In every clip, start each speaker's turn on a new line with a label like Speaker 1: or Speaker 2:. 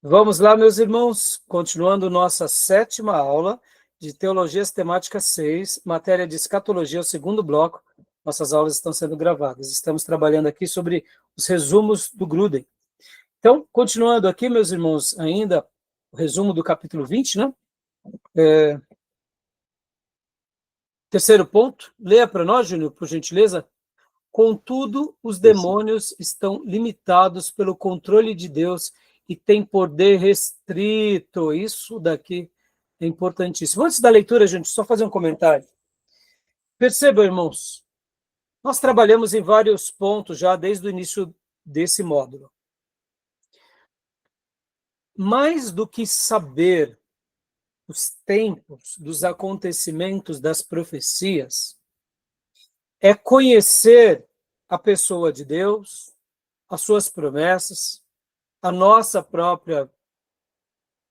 Speaker 1: Vamos lá, meus irmãos, continuando nossa 7ª aula de Teologia Sistemática 6, matéria de Escatologia, o segundo bloco. Nossas aulas estão sendo gravadas. Estamos trabalhando aqui sobre os resumos do Grudem. Então, continuando aqui, meus irmãos, ainda o resumo do capítulo 20, né? Terceiro ponto, leia para nós, Júnior, por gentileza. Contudo, os demônios estão limitados pelo controle de Deus e têm poder restrito. Isso daqui é importantíssimo. Antes da leitura, gente, só fazer um comentário. Percebam, irmãos, nós trabalhamos em vários pontos já desde o início desse módulo. Mais do que saber os tempos dos acontecimentos das profecias, é conhecer a pessoa de Deus, as suas promessas, a nossa própria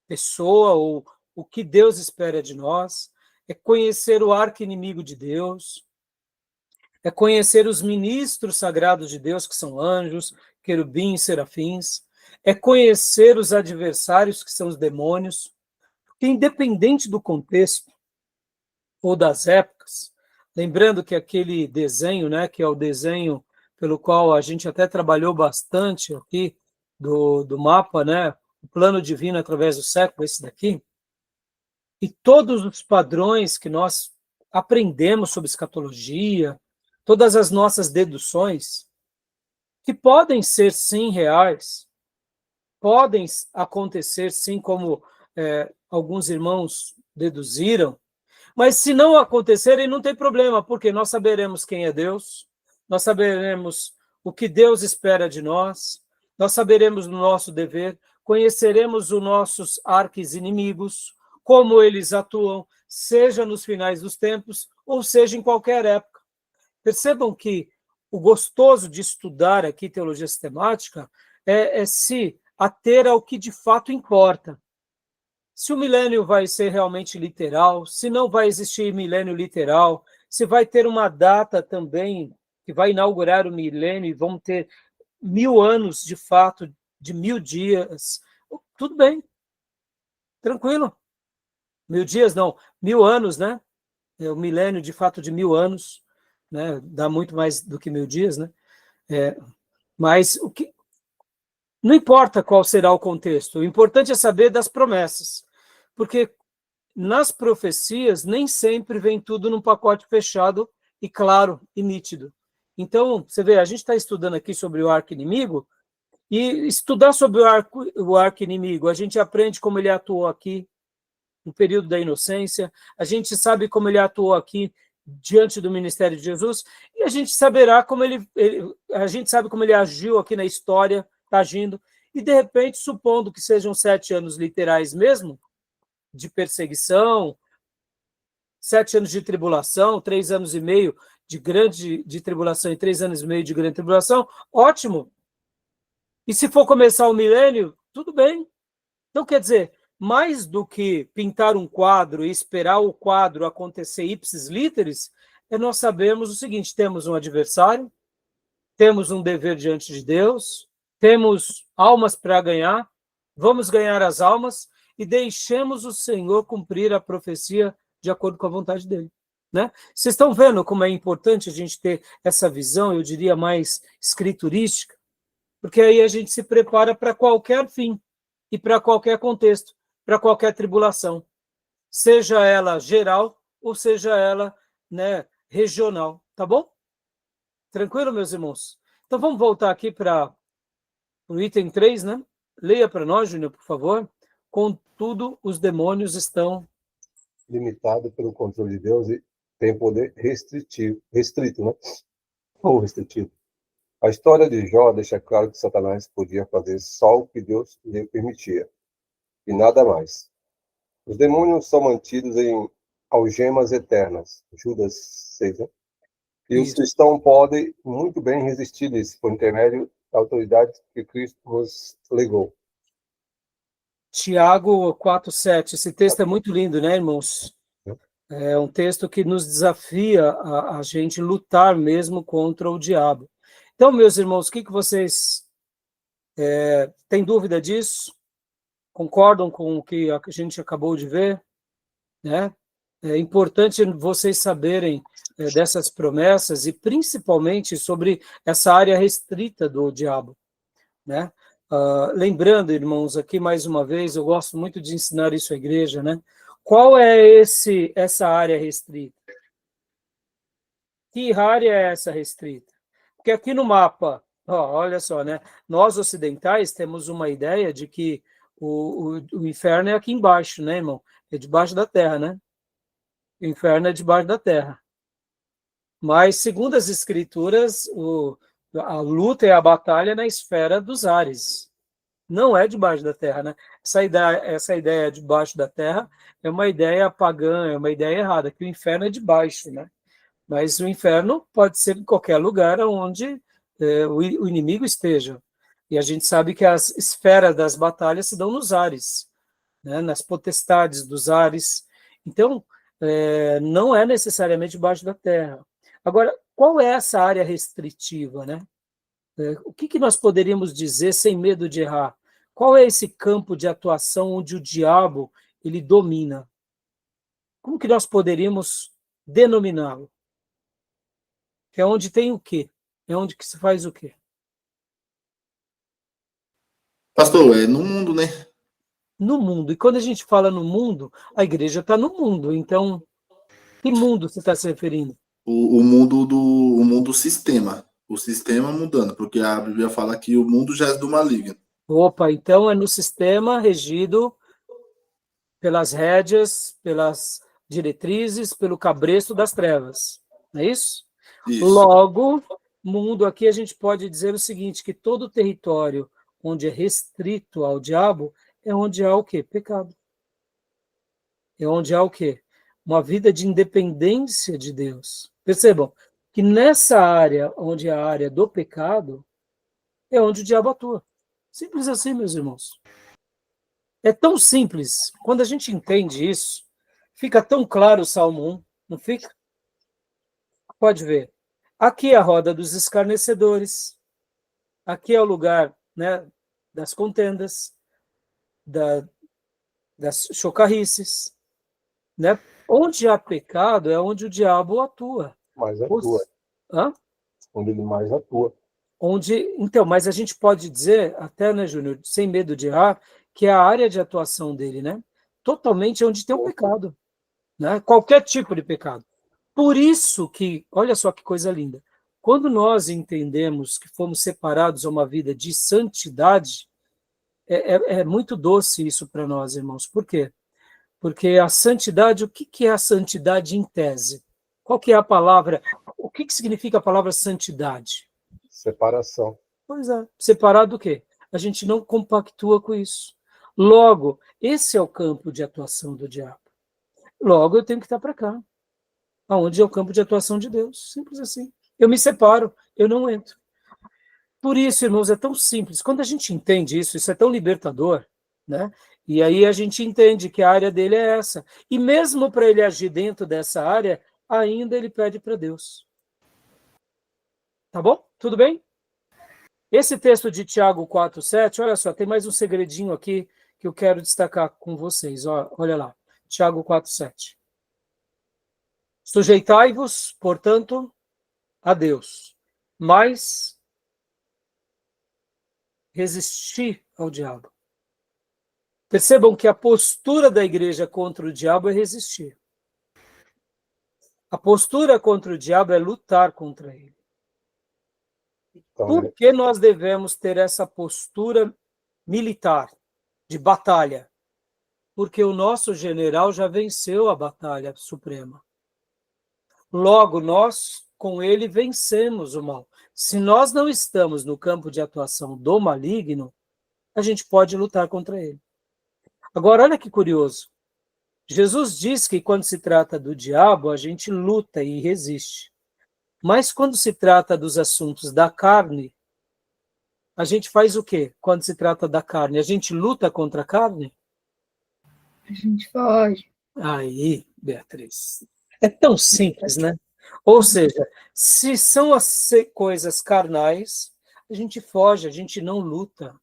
Speaker 1: pessoa, ou o que Deus espera de nós, é conhecer o arqui-inimigo de Deus, é conhecer os ministros sagrados de Deus, que são anjos, querubins, serafins, é conhecer os adversários, que são os demônios, porque independente do contexto ou das épocas, lembrando que aquele desenho, né, que é o desenho pelo qual a gente até trabalhou bastante aqui, do mapa, né, o plano divino através do século, esse daqui, e todos os padrões que nós aprendemos sobre escatologia, todas as nossas deduções, que podem ser sim reais, podem acontecer sim, como alguns irmãos deduziram, mas se não acontecerem, não tem problema, porque nós saberemos quem é Deus, nós saberemos o que Deus espera de nós saberemos o nosso dever, conheceremos os nossos arqui-inimigos, como eles atuam, seja nos finais dos tempos, ou seja em qualquer época. Percebam que o gostoso de estudar aqui teologia sistemática é se ater ao que de fato importa. Se o milênio vai ser realmente literal, se não vai existir milênio literal, se vai ter uma data também que vai inaugurar o milênio e vamos ter 1000 anos de fato, de 1000 dias, tudo bem, tranquilo. 1000 dias não, 1000 anos, né? O milênio de fato de 1000 anos, né? Dá muito mais do que 1000 dias, né? Mas o que não importa qual será o contexto, o importante é saber das promessas, porque nas profecias nem sempre vem tudo num pacote fechado e claro e nítido. Então, você vê, a gente está estudando aqui sobre o arqui-inimigo, e estudar sobre o arqui-inimigo, a gente aprende como ele atuou aqui no período da inocência, a gente sabe como ele atuou aqui diante do ministério de Jesus, e a gente saberá como a gente sabe como ele agiu aqui na história, está agindo, e de repente, supondo que sejam 7 anos literais mesmo, de perseguição, 7 anos de tribulação, 3 anos e meio de tribulação e 3 anos e meio de grande tribulação, ótimo. E se for começar o milênio, tudo bem. Então, quer dizer, mais do que pintar um quadro e esperar o quadro acontecer ipsis literis, é nós sabermos o seguinte: temos um adversário, temos um dever diante de Deus, temos almas para ganhar, vamos ganhar as almas e deixemos o Senhor cumprir a profecia de acordo com a vontade dele. Né? Vocês estão vendo como é importante a gente ter essa visão, eu diria, mais escriturística? Porque aí a gente se prepara para qualquer fim e para qualquer contexto, para qualquer tribulação, seja ela geral ou seja ela, né, regional, tá bom? Tranquilo, meus irmãos? Então vamos voltar aqui para o item 3, né? Leia para nós, Júnior, por favor. Contudo, os demônios estão
Speaker 2: limitados pelo controle de Deus e têm poder restrito, né? Ou restritivo. A história de Jó deixa claro que Satanás podia fazer só o que Deus lhe permitia, e nada mais. Os demônios são mantidos em algemas eternas, Judas 6, né? E os cristãos podem muito bem resistir-lhes por intermédio da autoridade que Cristo nos legou.
Speaker 1: Tiago 4,7. Esse texto é muito lindo, né, irmãos? É um texto que nos desafia a gente lutar mesmo contra o diabo. Então, meus irmãos, o que vocês têm dúvida disso? Concordam com o que a gente acabou de ver? Né? É importante vocês saberem dessas promessas e principalmente sobre essa área restrita do diabo, né? Lembrando, irmãos, aqui mais uma vez, eu gosto muito de ensinar isso à igreja, né? Qual é essa área restrita? Que área é essa restrita? Porque aqui no mapa, olha só, né? Nós ocidentais temos uma ideia de que o inferno é aqui embaixo, né, irmão? É debaixo da terra, né? O inferno é debaixo da terra. Mas, segundo as escrituras, a luta e a batalha é na esfera dos ares. Não é debaixo da terra, né? Essa ideia debaixo da terra é uma ideia pagã, é uma ideia errada, que o inferno é debaixo, né? Mas o inferno pode ser em qualquer lugar onde o inimigo esteja. E a gente sabe que as esferas das batalhas se dão nos ares, né? Nas potestades dos ares. Então, não é necessariamente debaixo da terra. Agora, qual é essa área restritiva, né? O que nós poderíamos dizer sem medo de errar? Qual é esse campo de atuação onde o diabo ele domina? Como que nós poderíamos denominá-lo? É onde tem o quê? É onde que se faz o quê?
Speaker 3: Pastor, é no mundo, né?
Speaker 1: No mundo. E quando a gente fala no mundo, a igreja está no mundo. Então, que mundo você está se referindo?
Speaker 3: O mundo sistema. O sistema mudando, porque a Bíblia fala que o mundo já é do maligno.
Speaker 1: Opa, então é no sistema regido pelas rédeas, pelas diretrizes, pelo cabresto das trevas. Não é isso?
Speaker 3: Isso.
Speaker 1: Logo, mundo aqui a gente pode dizer o seguinte, que todo território onde é restrito ao diabo é onde há o quê? Pecado. É onde há o quê? Uma vida de independência de Deus. Percebam que nessa área, onde é a área do pecado, é onde o diabo atua. Simples assim, meus irmãos. É tão simples. Quando a gente entende isso, fica tão claro o Salmo 1, não fica? Pode ver. Aqui é a roda dos escarnecedores. Aqui é o lugar, né, das contendas, das chocarrices, né? Onde há pecado é onde o diabo atua.
Speaker 2: Mais atua.
Speaker 1: Hã?
Speaker 2: Onde ele mais atua.
Speaker 1: Então, mas a gente pode dizer, até, né, Júnior, sem medo de errar, que é a área de atuação dele, né? Totalmente onde tem o pecado, né? Qualquer tipo de pecado. Por isso que, olha só que coisa linda, quando nós entendemos que fomos separados a uma vida de santidade, é muito doce isso para nós, irmãos. Por quê? Porque a santidade, o que é a santidade em tese? Qual que é a palavra? O que significa a palavra santidade?
Speaker 2: Separação.
Speaker 1: Pois é, separado do quê? A gente não compactua com isso. Logo, esse é o campo de atuação do diabo. Logo, eu tenho que estar para cá, aonde é o campo de atuação de Deus. Simples assim. Eu me separo, eu não entro. Por isso, irmãos, é tão simples. Quando a gente entende isso, isso é tão libertador, né? E aí a gente entende que a área dele é essa. E mesmo para ele agir dentro dessa área, ainda ele pede para Deus. Tá bom? Tudo bem? Esse texto de Tiago 4,7, olha só, tem mais um segredinho aqui que eu quero destacar com vocês. Olha lá, Tiago 4,7. Sujeitai-vos, portanto, a Deus, mas resisti ao diabo. Percebam que a postura da igreja contra o diabo é resistir. A postura contra o diabo é lutar contra ele.
Speaker 2: Então,
Speaker 1: Por que nós devemos ter essa postura militar, de batalha? Porque o nosso general já venceu a batalha suprema. Logo, nós, com ele, vencemos o mal. Se nós não estamos no campo de atuação do maligno, a gente pode lutar contra ele. Agora, olha que curioso. Jesus diz que quando se trata do diabo, a gente luta e resiste. Mas quando se trata dos assuntos da carne, a gente faz o quê? Quando se trata da carne, a gente luta contra a carne?
Speaker 4: A gente foge.
Speaker 1: Aí, Beatriz, é tão simples, né? Ou seja, se são as coisas carnais, a gente foge, a gente não luta.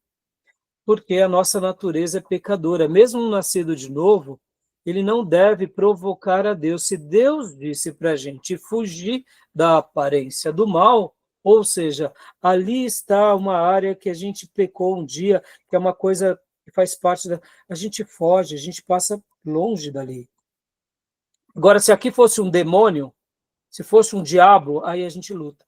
Speaker 1: porque a nossa natureza é pecadora. Mesmo um nascido de novo, ele não deve provocar a Deus. Se Deus disse para a gente fugir da aparência do mal, ou seja, ali está uma área que a gente pecou um dia, que é uma coisa que faz parte da... A gente foge, a gente passa longe dali. Agora, se aqui fosse um demônio, se fosse um diabo, aí a gente luta.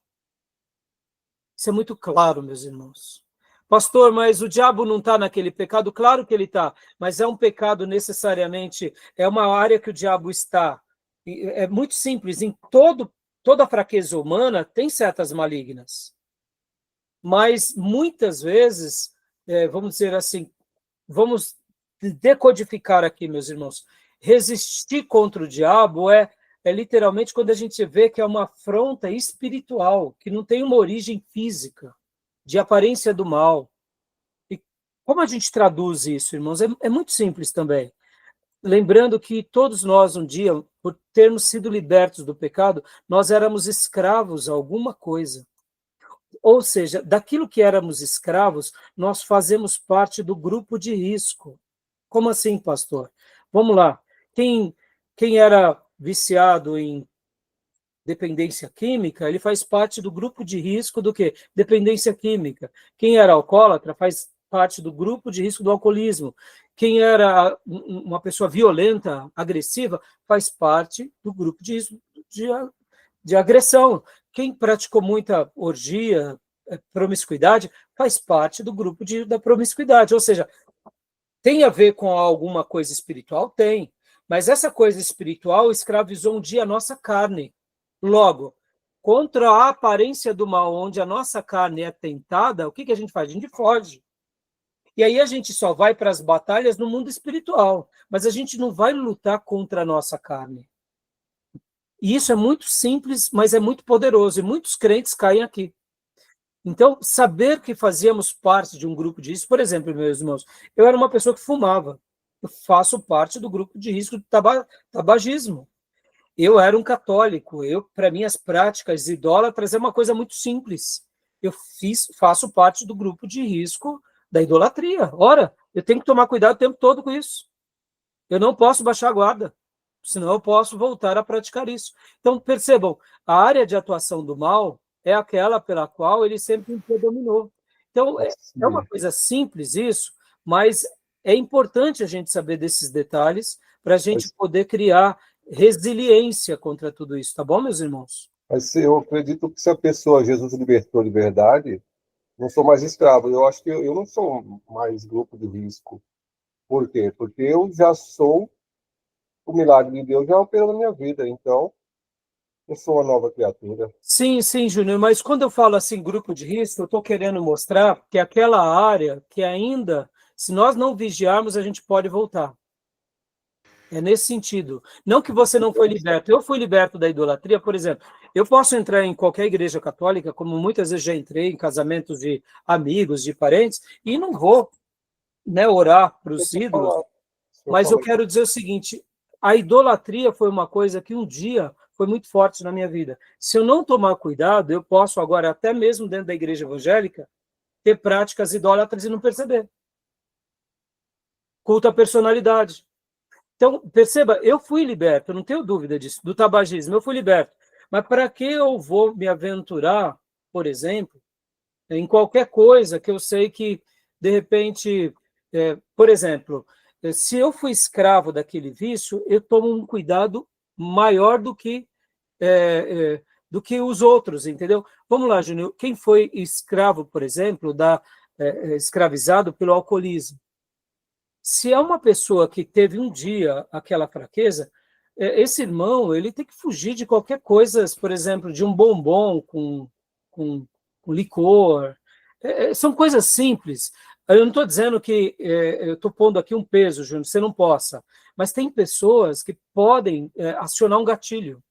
Speaker 1: Isso é muito claro, meus irmãos. Pastor, mas o diabo não está naquele pecado? Claro que ele está, mas é um pecado necessariamente, é uma área que o diabo está. É muito simples, em toda a fraqueza humana tem setas malignas. Mas muitas vezes, vamos dizer assim, vamos decodificar aqui, meus irmãos, resistir contra o diabo é literalmente quando a gente vê que é uma afronta espiritual, que não tem uma origem física, de aparência do mal. E como a gente traduz isso, irmãos? É muito simples também. Lembrando que todos nós, um dia, por termos sido libertos do pecado, nós éramos escravos a alguma coisa. Ou seja, daquilo que éramos escravos, nós fazemos parte do grupo de risco. Como assim, pastor? Vamos lá. Quem era viciado em dependência química, ele faz parte do grupo de risco do quê? Dependência química. Quem era alcoólatra faz parte do grupo de risco do alcoolismo. Quem era uma pessoa violenta, agressiva, faz parte do grupo de risco de agressão. Quem praticou muita orgia, promiscuidade, faz parte do grupo da promiscuidade. Ou seja, tem a ver com alguma coisa espiritual? Tem. Mas essa coisa espiritual escravizou um dia a nossa carne. Logo, contra a aparência do mal, onde a nossa carne é tentada, o que a gente faz? A gente foge. E aí a gente só vai para as batalhas no mundo espiritual, mas a gente não vai lutar contra a nossa carne. E isso é muito simples, mas é muito poderoso, e muitos crentes caem aqui. Então, saber que fazíamos parte de um grupo de risco, por exemplo, meus irmãos, eu era uma pessoa que fumava, eu faço parte do grupo de risco do tabagismo. Eu era um católico, para mim, as práticas idólatras é uma coisa muito simples. Eu faço parte do grupo de risco da idolatria. Ora, eu tenho que tomar cuidado o tempo todo com isso. Eu não posso baixar a guarda, senão eu posso voltar a praticar isso. Então, percebam, a área de atuação do mal é aquela pela qual ele sempre predominou. Então, é uma coisa simples isso, mas é importante a gente saber desses detalhes para a gente poder criar resiliência contra tudo isso, tá bom, meus irmãos?
Speaker 2: Mas eu acredito que se a pessoa, Jesus libertou de verdade, não sou mais escravo. Eu acho que eu não sou mais grupo de risco. Por quê? Porque eu já sou, o milagre de Deus já operou na minha vida, então eu sou uma nova criatura.
Speaker 1: Sim, sim, Júnior, mas quando eu falo assim, grupo de risco, eu estou querendo mostrar que aquela área que ainda, se nós não vigiarmos, a gente pode voltar. É nesse sentido. Não que você não foi liberto. Eu fui liberto da idolatria, por exemplo. Eu posso entrar em qualquer igreja católica, como muitas vezes já entrei em casamentos de amigos, de parentes, e não vou, né, orar para os ídolos. Mas eu quero dizer o seguinte, a idolatria foi uma coisa que um dia foi muito forte na minha vida. Se eu não tomar cuidado, eu posso agora, até mesmo dentro da igreja evangélica, ter práticas idólatras e não perceber. Culto à personalidade. Então, perceba, eu fui liberto, eu não tenho dúvida disso, do tabagismo, eu fui liberto. Mas para que eu vou me aventurar, por exemplo, em qualquer coisa que eu sei que, de repente, por exemplo, se eu fui escravo daquele vício, eu tomo um cuidado maior do que os outros, entendeu? Vamos lá, Júnior, quem foi escravo, por exemplo, escravizado pelo alcoolismo? Se é uma pessoa que teve um dia aquela fraqueza, esse irmão ele tem que fugir de qualquer coisa, por exemplo, de um bombom com licor. São coisas simples. Eu não estou dizendo que eu estou pondo aqui um peso, Júnior, você não possa. Mas tem pessoas que podem acionar um gatilho.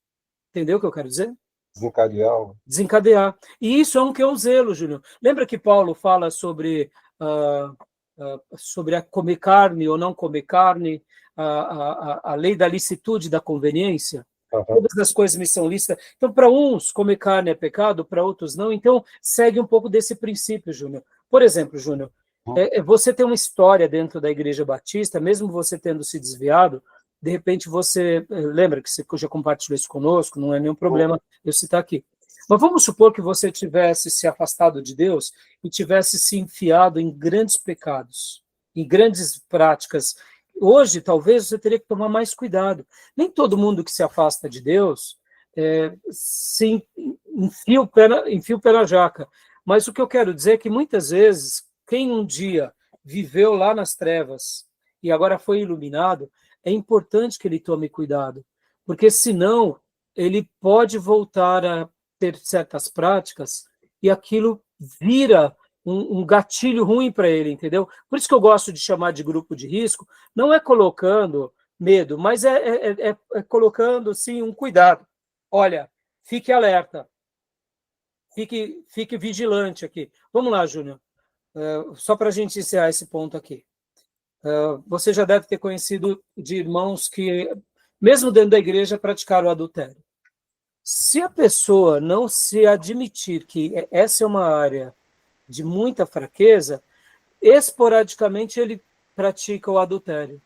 Speaker 1: Entendeu o que eu quero dizer?
Speaker 2: Desencadear.
Speaker 1: Desencadear. E isso é um que é um zelo, Júnior. Lembra que Paulo fala sobre a comer carne ou não comer carne, a lei da licitude, da conveniência?
Speaker 2: Uhum.
Speaker 1: Todas as coisas me são lícitas. Então, para uns, comer carne é pecado, para outros não. Então, segue um pouco desse princípio, Júnior. Por exemplo, Júnior, Você tem uma história dentro da Igreja Batista, mesmo você tendo se desviado, de repente você lembra que você já compartilhou isso conosco, não é nenhum problema eu citar aqui. Mas vamos supor que você tivesse se afastado de Deus e tivesse se enfiado em grandes pecados, em grandes práticas. Hoje, talvez, você teria que tomar mais cuidado. Nem todo mundo que se afasta de Deus se enfia o pé na jaca. Mas o que eu quero dizer é que, muitas vezes, quem um dia viveu lá nas trevas e agora foi iluminado, é importante que ele tome cuidado, porque senão ele pode voltar a ter certas práticas e aquilo vira um gatilho ruim para ele, entendeu? Por isso que eu gosto de chamar de grupo de risco, não é colocando medo, mas é colocando, sim, um cuidado. Olha, fique alerta, fique vigilante aqui. Vamos lá, Júnior, só para a gente encerrar esse ponto aqui. Você já deve ter conhecido de irmãos que, mesmo dentro da igreja, praticaram o adultério. Se a pessoa não se admitir que essa é uma área de muita fraqueza, esporadicamente ele pratica o adultério.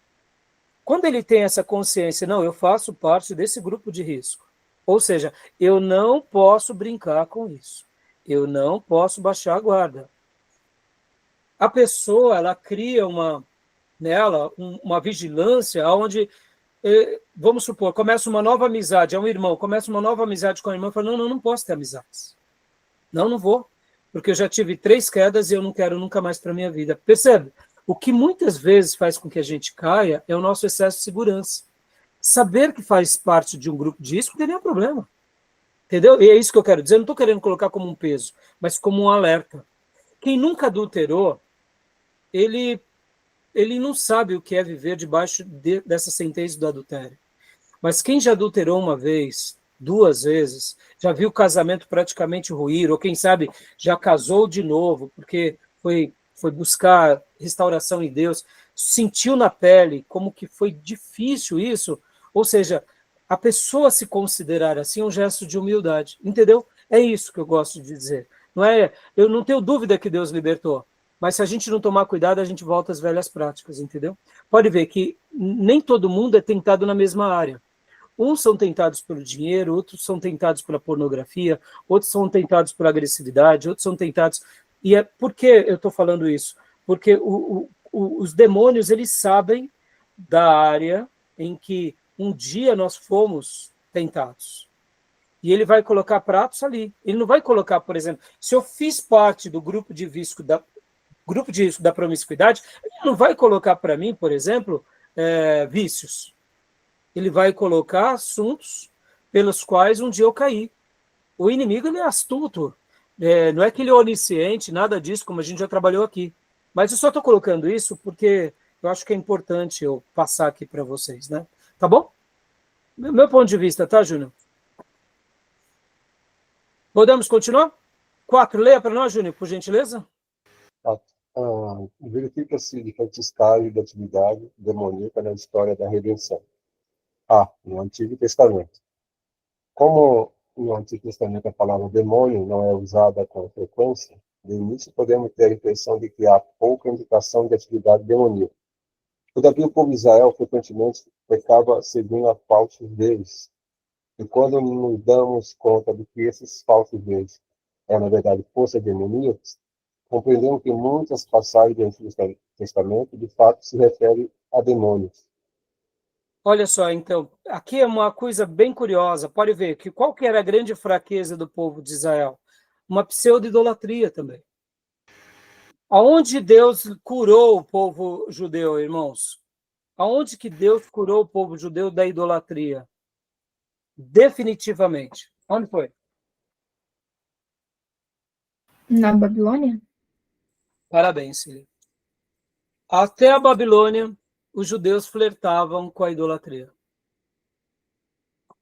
Speaker 1: Quando ele tem essa consciência, não, eu faço parte desse grupo de risco. Ou seja, eu não posso brincar com isso. Eu não posso baixar a guarda. A pessoa, ela cria nela uma vigilância onde, vamos supor, começa uma nova amizade, é um irmão, começa uma nova amizade com a irmã e fala, não posso ter amizades. Não vou, porque eu já tive 3 quedas e eu não quero nunca mais para a minha vida. Percebe? O que muitas vezes faz com que a gente caia é o nosso excesso de segurança. Saber que faz parte de um grupo de risco não tem nenhum problema. Entendeu? E é isso que eu quero dizer, eu não estou querendo colocar como um peso, mas como um alerta. Quem nunca adulterou, ele não sabe o que é viver debaixo dessa sentença do adultério. Mas quem já adulterou uma vez, 2 vezes, já viu o casamento praticamente ruir, ou quem sabe já casou de novo, porque foi buscar restauração em Deus, sentiu na pele como que foi difícil isso, ou seja, a pessoa se considerar assim é um gesto de humildade, entendeu? É isso que eu gosto de dizer. Eu não tenho dúvida que Deus libertou, mas se a gente não tomar cuidado, a gente volta às velhas práticas, entendeu? Pode ver que nem todo mundo é tentado na mesma área. Uns são tentados pelo dinheiro, outros são tentados pela pornografia, outros são tentados pela agressividade, outros são tentados... E por que eu estou falando isso? Porque os demônios, eles sabem da área em que um dia nós fomos tentados. E ele vai colocar pratos ali. Ele não vai colocar, por exemplo, se eu fiz parte do grupo de risco da promiscuidade, ele não vai colocar para mim, por exemplo, vícios. Ele vai colocar assuntos pelos quais um dia eu caí. O inimigo, ele é astuto. Não é que ele é onisciente, nada disso, como a gente já trabalhou aqui. Mas eu só estou colocando isso porque eu acho que é importante eu passar aqui para vocês, né? Tá bom? Meu ponto de vista, tá, Júnior? Podemos continuar? 4, leia para nós, Júnior, por gentileza.
Speaker 2: Verifica-se diferentes estágios da atividade demoníaca na história da redenção. No Antigo Testamento. Como no Antigo Testamento a palavra demônio não é usada com frequência, de início podemos ter a impressão de que há pouca indicação de atividade demoníaca. Todavia, o povo de Israel frequentemente pecava seguindo a falsos deuses. E quando nos damos conta de que esses falsos deuses na verdade, forças demoníacas, compreendemos que muitas passagens do Antigo Testamento, de fato, se referem a demônios.
Speaker 1: Olha só, então, aqui é uma coisa bem curiosa. Pode ver que qual que era a grande fraqueza do povo de Israel? Uma pseudo-idolatria também. Aonde Deus curou o povo judeu, irmãos? Aonde que Deus curou o povo judeu da idolatria? Definitivamente. Onde foi?
Speaker 4: Na Babilônia?
Speaker 1: Parabéns, Cília. Até a Babilônia, os judeus flertavam com a idolatria.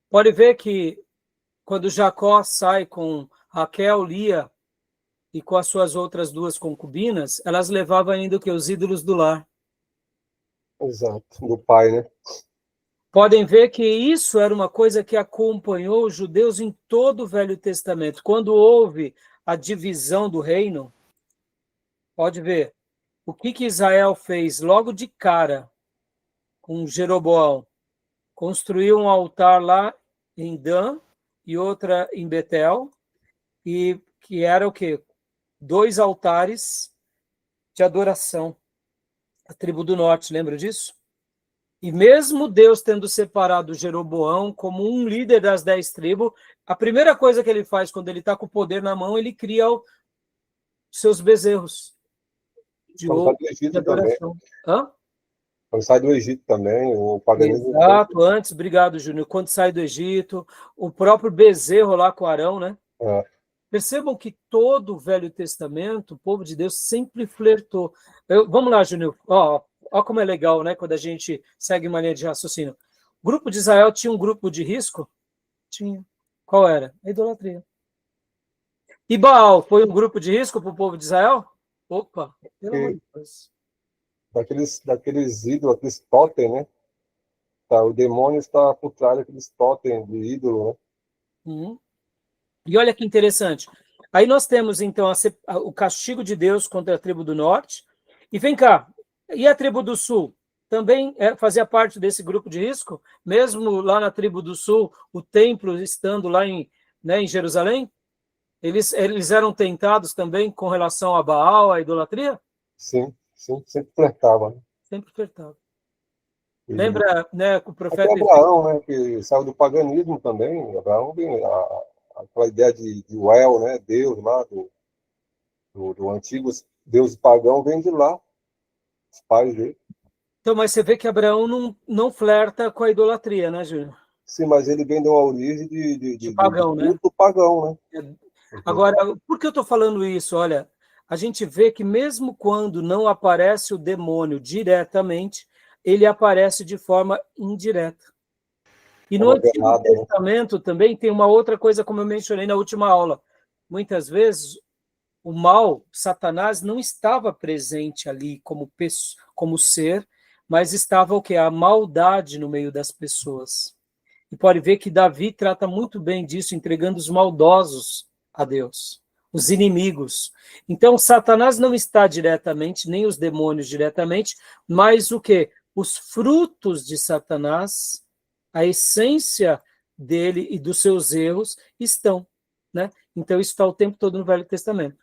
Speaker 1: Pode ver que quando Jacó sai com Raquel, Lia e com as suas outras 2 concubinas, elas levavam ainda o que? Os ídolos do lar.
Speaker 2: Exato, do pai, né?
Speaker 1: Podem ver que isso era uma coisa que acompanhou os judeus em todo o Velho Testamento. Quando houve a divisão do reino, pode ver, o que Israel fez logo de cara com Jeroboão? Construiu um altar lá em Dan e outra em Betel, e que era o quê? 2 altares de adoração. A tribo do norte, lembra disso? E mesmo Deus tendo separado Jeroboão como um líder das 10 tribos, a primeira coisa que ele faz quando ele está com o poder na mão, ele cria os seus bezerros de ouro, de adoração. Hã?
Speaker 2: Quando sai do Egito também, o paganismo...
Speaker 1: Exato, antes, obrigado, Júnior. Quando sai do Egito, o próprio bezerro lá com Arão, né?
Speaker 2: É.
Speaker 1: Percebam que todo o Velho Testamento, o povo de Deus sempre flertou. Vamos lá, Júnior. Ó, como é legal, né? Quando a gente segue uma linha de raciocínio. O grupo de Israel tinha um grupo de risco? Tinha. Qual era? A idolatria. E Baal foi um grupo de risco para o povo de Israel? Opa, pelo amor de Deus.
Speaker 2: Daqueles ídolos, aqueles totem, né? Tá, o demônio está por trás daqueles totem de ídolo, né?
Speaker 1: Uhum. E olha que interessante. Aí nós temos, então, o castigo de Deus contra a tribo do norte. E vem cá, e a tribo do sul? Também fazia parte desse grupo de risco? Mesmo lá na tribo do sul, o templo estando lá em Jerusalém? Eles eram tentados também com relação a Baal, a idolatria?
Speaker 2: Sim, sempre flertava, né?
Speaker 1: Sempre flertava.
Speaker 2: E
Speaker 1: Lembra, né, o profeta...
Speaker 2: até Abraão, né, que saiu do paganismo também. Abraão vem aquela ideia de El, né, Deus lá, do antigo Deus pagão, vem de lá, os pais dele.
Speaker 1: Então, mas você vê que Abraão não flerta com a idolatria, né, Júnior?
Speaker 2: Sim, mas ele vem de uma origem de
Speaker 1: pagão,
Speaker 2: de culto pagão, né?
Speaker 1: Agora, por que eu estou falando isso? Olha, a gente vê que mesmo quando não aparece o demônio diretamente, ele aparece de forma indireta. E no Antigo Testamento também tem uma outra coisa, como eu mencionei na última aula. Muitas vezes, o mal, Satanás, não estava presente ali como ser, mas estava o quê? A maldade no meio das pessoas. E pode ver que Davi trata muito bem disso, entregando os maldosos a Deus, os inimigos. Então, Satanás não está diretamente, nem os demônios diretamente, mas o quê? Os frutos de Satanás, a essência dele e dos seus erros estão, né? Então, isso está o tempo todo no Velho Testamento.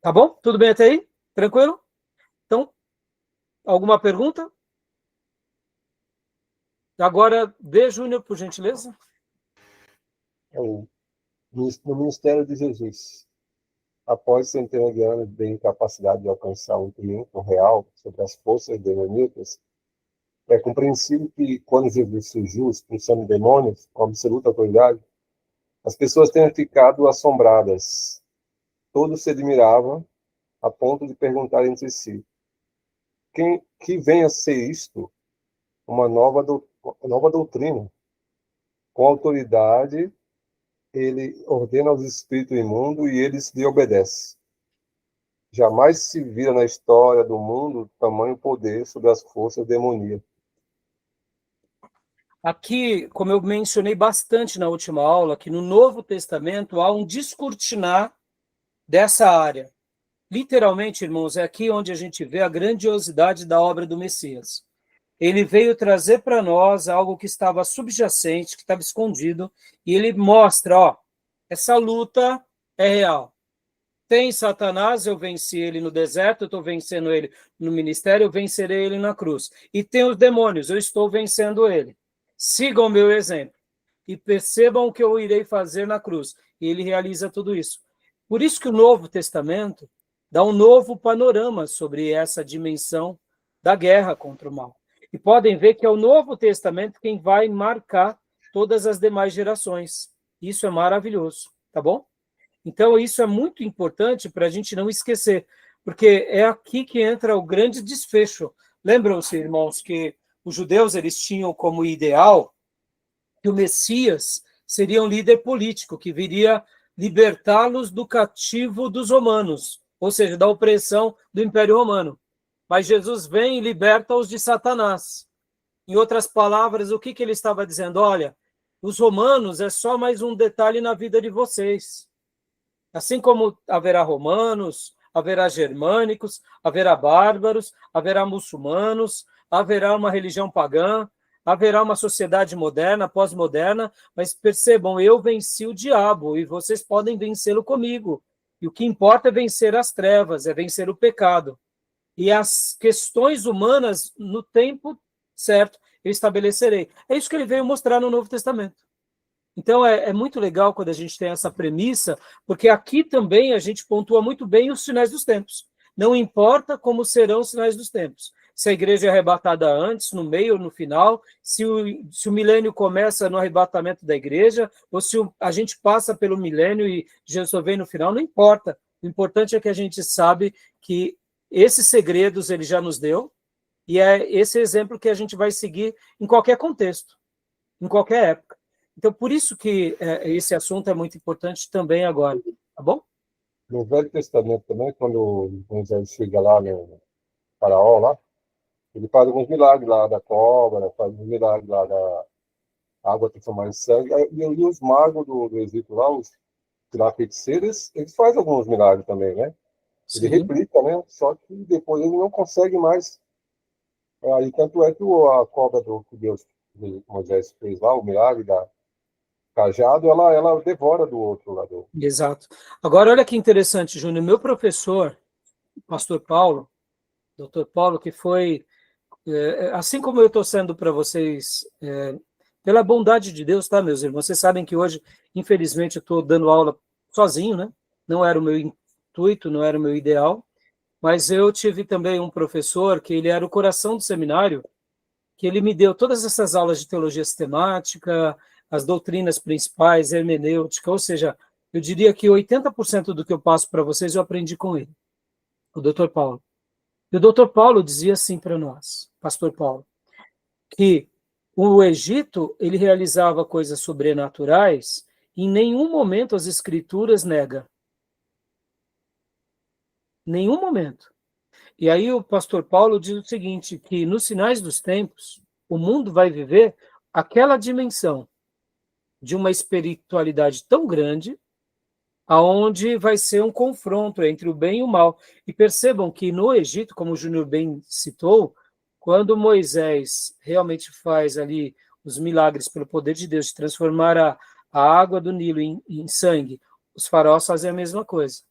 Speaker 1: Tá bom? Tudo bem até aí? Tranquilo? Então, alguma pergunta? Agora, B, Júnior, por gentileza.
Speaker 2: No ministério de Jesus, após centenas de anos de incapacidade de alcançar um triunfo real sobre as forças demoníacas, é compreensível que, quando Jesus surgiu expulsando demônios com absoluta autoridade, as pessoas tenham ficado assombradas. Todos se admiravam a ponto de perguntar entre si: que venha a ser isto? Uma nova doutrina. Com autoridade, ele ordena aos espíritos imundos e eles lhe obedecem. Jamais se vira na história do mundo tamanho poder sobre as forças demoníacas.
Speaker 1: Aqui, como eu mencionei bastante na última aula, que no Novo Testamento há um descortinar dessa área. Literalmente, irmãos, é aqui onde a gente vê a grandiosidade da obra do Messias. Ele veio trazer para nós algo que estava subjacente, que estava escondido, e ele mostra, ó, essa luta é real. Tem Satanás, eu venci ele no deserto, eu estou vencendo ele no ministério, eu vencerei ele na cruz. E tem os demônios, eu estou vencendo ele. Sigam o meu exemplo e percebam o que eu irei fazer na cruz. E ele realiza tudo isso. Por isso que o Novo Testamento dá um novo panorama sobre essa dimensão da guerra contra o mal. E podem ver que é o Novo Testamento quem vai marcar todas as demais gerações. Isso é maravilhoso, tá bom? Então, isso é muito importante para a gente não esquecer, porque é aqui que entra o grande desfecho. Lembram-se, irmãos, que os judeus eles tinham como ideal que o Messias seria um líder político, que viria libertá-los do cativo dos romanos, ou seja, da opressão do Império Romano. Mas Jesus vem e liberta-os de Satanás. Em outras palavras, o que ele estava dizendo? Olha, os romanos é só mais um detalhe na vida de vocês. Assim como haverá romanos, haverá germânicos, haverá bárbaros, haverá muçulmanos, haverá uma religião pagã, haverá uma sociedade moderna, pós-moderna, mas percebam, eu venci o diabo e vocês podem vencê-lo comigo. E o que importa é vencer as trevas, é vencer o pecado. E as questões humanas, no tempo certo, eu estabelecerei. É isso que ele veio mostrar no Novo Testamento. Então, é muito legal quando a gente tem essa premissa, porque aqui também a gente pontua muito bem os sinais dos tempos. Não importa como serão os sinais dos tempos. Se a igreja é arrebatada antes, no meio ou no final, se o milênio começa no arrebatamento da igreja, ou se a gente passa pelo milênio e Jesus vem no final, não importa. O importante é que a gente sabe que esses segredos ele já nos deu, e é esse exemplo que a gente vai seguir em qualquer contexto, em qualquer época. Então, por isso que esse assunto é muito importante também agora, tá bom?
Speaker 2: No Velho Testamento também, quando Moisés chega lá no faraó, lá, ele faz alguns milagres lá da cobra, faz alguns milagres lá da água transformada em sangue. E os magos do Egito lá, os feiticeiros, eles fazem alguns milagres também, né? Ele replica, né? Só que depois ele não consegue mais. Aí, tanto é que a cobra que Deus, Moisés fez lá, o milagre da cajado, ela devora do outro lado.
Speaker 1: Exato. Agora, olha que interessante, Júnior. Meu professor, pastor Paulo, doutor Paulo, que foi, assim como eu estou sendo para vocês, pela bondade de Deus, tá, meus irmãos? Vocês sabem que hoje, infelizmente, eu estou dando aula sozinho, né? Não era o meu intuito, não era o meu ideal, mas eu tive também um professor que ele era o coração do seminário, que ele me deu todas essas aulas de teologia sistemática, as doutrinas principais, hermenêutica, ou seja, eu diria que 80% do que eu passo para vocês eu aprendi com ele, o Dr. Paulo. E o Dr. Paulo dizia assim para nós, pastor Paulo, que o Egito ele realizava coisas sobrenaturais e em nenhum momento as escrituras nega. Nenhum momento. E aí o pastor Paulo diz o seguinte, que nos sinais dos tempos, o mundo vai viver aquela dimensão de uma espiritualidade tão grande, aonde vai ser um confronto entre o bem e o mal. E percebam que no Egito, como o Júnior bem citou, quando Moisés realmente faz ali os milagres pelo poder de Deus de transformar a água do Nilo em sangue, os faraós fazem a mesma coisa.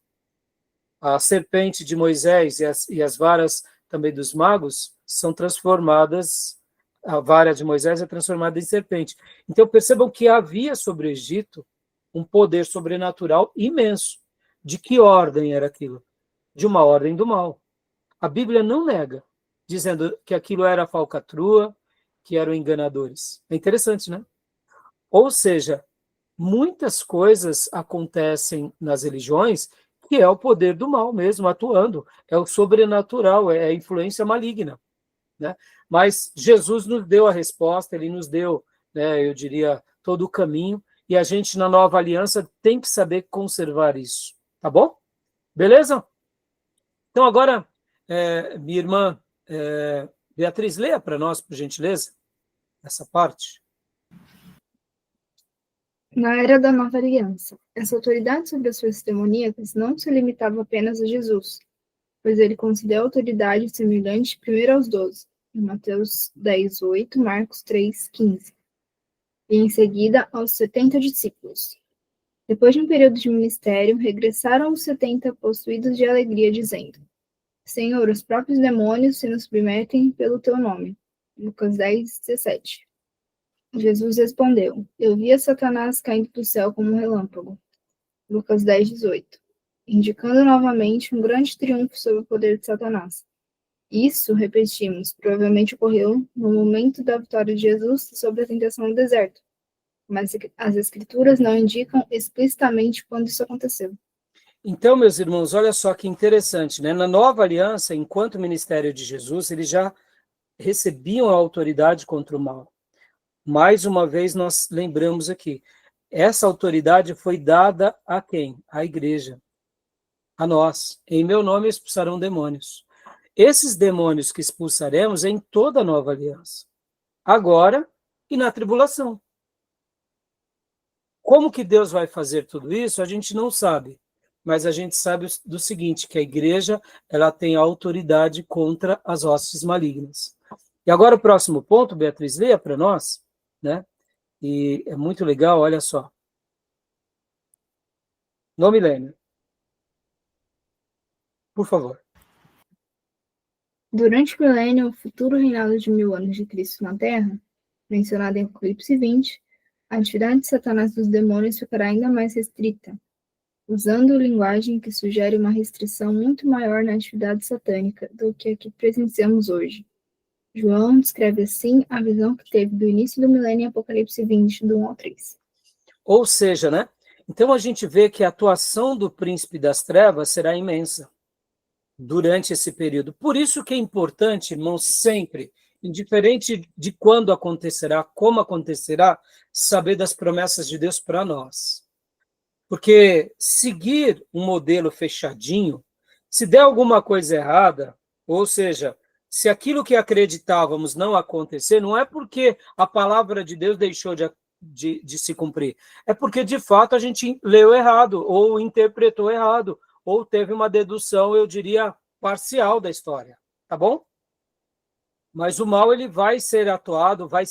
Speaker 1: A serpente de Moisés e as varas também dos magos são transformadas, a vara de Moisés é transformada em serpente. Então percebam que havia sobre o Egito um poder sobrenatural imenso. De que ordem era aquilo? De uma ordem do mal. A Bíblia não nega, dizendo que aquilo era falcatrua, que eram enganadores. É interessante, né? Ou seja, muitas coisas acontecem nas religiões que é o poder do mal mesmo atuando, é o sobrenatural, é a influência maligna, né? Mas Jesus nos deu a resposta, ele nos deu, né, eu diria, todo o caminho, e a gente na nova aliança tem que saber conservar isso, tá bom? Beleza? Então agora, minha irmã Beatriz, leia para nós, por gentileza, essa parte.
Speaker 4: Na era da nova aliança, essa autoridade sobre as forças demoníacas não se limitava apenas a Jesus, pois ele concedeu autoridade semelhante primeiro aos 12, em Mateus 10:8, Marcos 3:15, e em seguida aos 70 discípulos. Depois de um período de ministério, regressaram os 70 possuídos de alegria, dizendo: Senhor, os próprios demônios se nos submetem pelo teu nome. Lucas 10:17. Jesus respondeu: Eu via Satanás caindo do céu como um relâmpago. Lucas 10:18. Indicando novamente um grande triunfo sobre o poder de Satanás. Isso, repetimos, provavelmente ocorreu no momento da vitória de Jesus sobre a tentação no deserto, mas as Escrituras não indicam explicitamente quando isso aconteceu.
Speaker 1: Então, meus irmãos, olha só que interessante, né? Na nova aliança, enquanto ministério de Jesus, eles já recebiam a autoridade contra o mal. Mais uma vez, nós lembramos aqui, essa autoridade foi dada a quem? À igreja, a nós. Em meu nome expulsarão demônios. Esses demônios que expulsaremos é em toda a nova aliança, agora e na tribulação. Como que Deus vai fazer tudo isso? A gente não sabe, mas a gente sabe do seguinte, que a igreja ela tem autoridade contra as hostes malignas. E agora o próximo ponto, Beatriz, leia para nós, né? E é muito legal, olha só. No milênio. Por favor.
Speaker 4: Durante o milênio, o futuro reinado de 1000 anos de Cristo na Terra, mencionado em Apocalipse 20, a atividade de Satanás dos demônios ficará ainda mais restrita, usando linguagem que sugere uma restrição muito maior na atividade satânica do que a que presenciamos hoje. João descreve assim a visão que teve do início do milênio em Apocalipse 20, do 1 ao 3.
Speaker 1: Ou seja, né? Então a gente vê que a atuação do príncipe das trevas será imensa durante esse período. Por isso que é importante, irmãos, sempre, indiferente de quando acontecerá, como acontecerá, saber das promessas de Deus para nós. Porque seguir um modelo fechadinho, se der alguma coisa errada, ou seja, se aquilo que acreditávamos não acontecer, não é porque a palavra de Deus deixou de se cumprir, é porque de fato a gente leu errado, ou interpretou errado, ou teve uma dedução, eu diria, parcial da história, tá bom? Mas o mal ele vai ser atuado, vai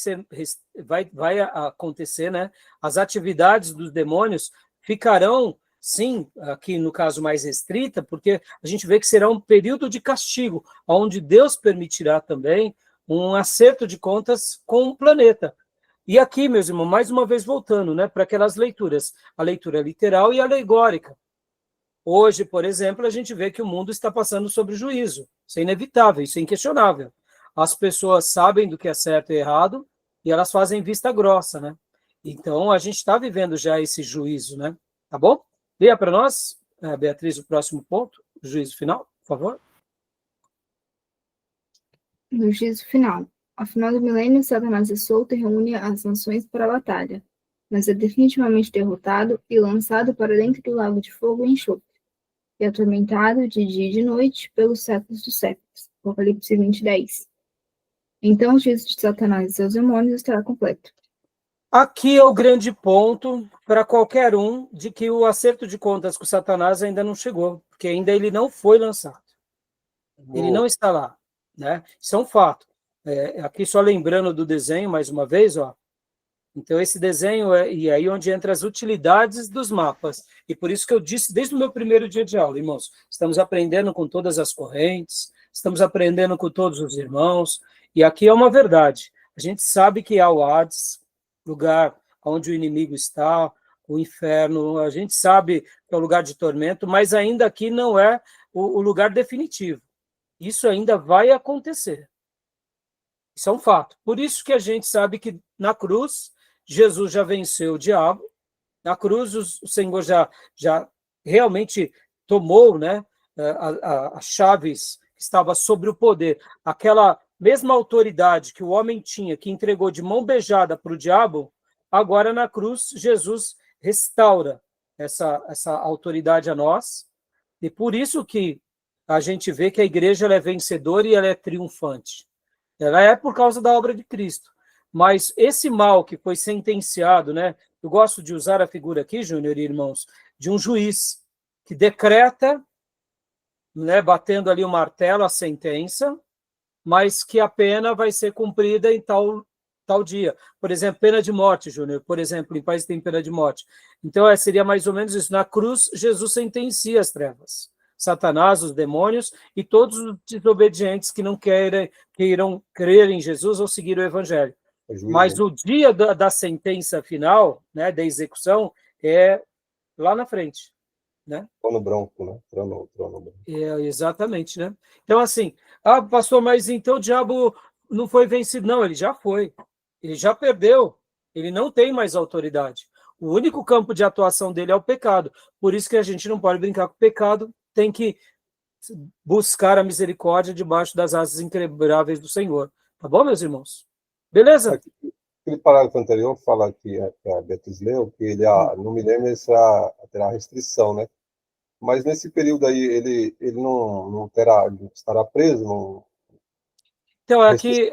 Speaker 1: acontecer, né? As atividades dos demônios ficarão, sim, aqui no caso mais restrita, porque a gente vê que será um período de castigo, onde Deus permitirá também um acerto de contas com o planeta. E aqui, meus irmãos, mais uma vez voltando, né, para aquelas leituras, a leitura literal e alegórica. Hoje, por exemplo, a gente vê que o mundo está passando sobre juízo. Isso é inevitável, isso é inquestionável. As pessoas sabem do que é certo e errado e elas fazem vista grossa, né? Então, a gente está vivendo já esse juízo, né? Tá bom? Leia para nós, Beatriz, o próximo ponto, o juízo final, por favor.
Speaker 4: No juízo final. Ao final do milênio, Satanás é solto e reúne as nações para a batalha, mas é definitivamente derrotado e lançado para dentro do lago de fogo e enxofre, e atormentado de dia e de noite pelos séculos dos séculos. Apocalipse 20, 10. Então o juízo de Satanás e seus demônios estará completo.
Speaker 1: Aqui é o grande ponto para qualquer um de que o acerto de contas com Satanás ainda não chegou, porque ainda ele não foi lançado. Ele não está lá, né? Isso é um fato. Aqui só lembrando do desenho, mais uma vez, ó. Então esse desenho e aí onde entra as utilidades dos mapas. E por isso que eu disse desde o meu primeiro dia de aula, irmãos, estamos aprendendo com todas as correntes, estamos aprendendo com todos os irmãos, e aqui é uma verdade. A gente sabe que há o Hades, lugar onde o inimigo está, o inferno, a gente sabe que é o lugar de tormento, mas ainda aqui não é o lugar definitivo. Isso ainda vai acontecer. Isso é um fato. Por isso que a gente sabe que na cruz, Jesus já venceu o diabo. Na cruz, o Senhor já realmente tomou, né, as chaves que estava sobre o poder. Aquela mesma autoridade que o homem tinha, que entregou de mão beijada para o diabo, agora na cruz, Jesus restaura essa autoridade a nós. E por isso que a gente vê que a igreja ela é vencedora e ela é triunfante. Ela é por causa da obra de Cristo. Mas esse mal que foi sentenciado, né? Eu gosto de usar a figura aqui, Júnior e irmãos, de um juiz que decreta, né, batendo ali o martelo, a sentença, mas que a pena vai ser cumprida em tal dia. Por exemplo, pena de morte, Júnior. Por exemplo, em países que tem pena de morte. Então, seria mais ou menos isso. Na cruz, Jesus sentencia as trevas. Satanás, os demônios e todos os desobedientes que não queiram crer em Jesus ou seguir o evangelho. Mas o dia da sentença final, né, da execução, é lá na frente. Né?
Speaker 2: Trono branco, né? Trono branco.
Speaker 1: Exatamente, né? Então, assim, pastor, mas então o diabo não foi vencido. Não, ele já foi. Ele já perdeu. Ele não tem mais autoridade. O único campo de atuação dele é o pecado. Por isso que a gente não pode brincar com o pecado, tem que buscar a misericórdia debaixo das asas inquebráveis do Senhor. Tá bom, meus irmãos? Beleza?
Speaker 2: Aquele parágrafo anterior fala que a Beatriz leu, que ele, no milênio, terá restrição, né? Mas nesse período aí, ele não estará preso? Não...
Speaker 1: Então, aqui,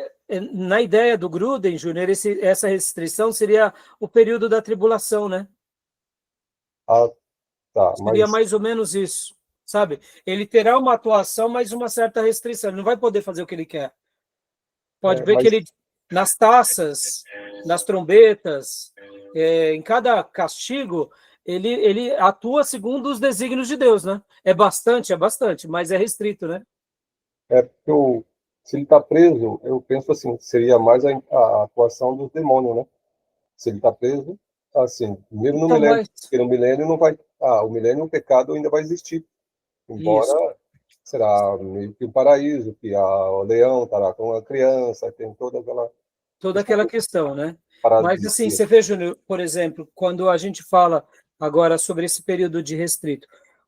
Speaker 1: na ideia do Gruden, Júnior, essa restrição seria o período da tribulação, né?
Speaker 2: Tá,
Speaker 1: Seria
Speaker 2: mas
Speaker 1: mais ou menos isso, sabe? Ele terá uma atuação, mas uma certa restrição. Ele não vai poder fazer o que ele quer. Pode ver que
Speaker 2: mas
Speaker 1: ele, nas taças, nas trombetas, em cada castigo, ele atua segundo os desígnios de Deus, né? É bastante, mas é restrito, né?
Speaker 2: porque se ele está preso, eu penso assim, seria mais a atuação dos demônios, né? Se ele está preso, assim, mesmo no
Speaker 1: Então,
Speaker 2: milênio,
Speaker 1: mas
Speaker 2: porque no milênio não vai, o milênio, o pecado ainda vai existir,
Speaker 1: isso,
Speaker 2: embora será meio que um paraíso, que o leão estará com a criança, tem toda aquela
Speaker 1: toda
Speaker 2: questão
Speaker 1: aquela questão, né? Mas assim,
Speaker 2: paradisíaca.
Speaker 1: você vê, Júnior, por exemplo, quando a gente fala agora sobre esse período de restrito,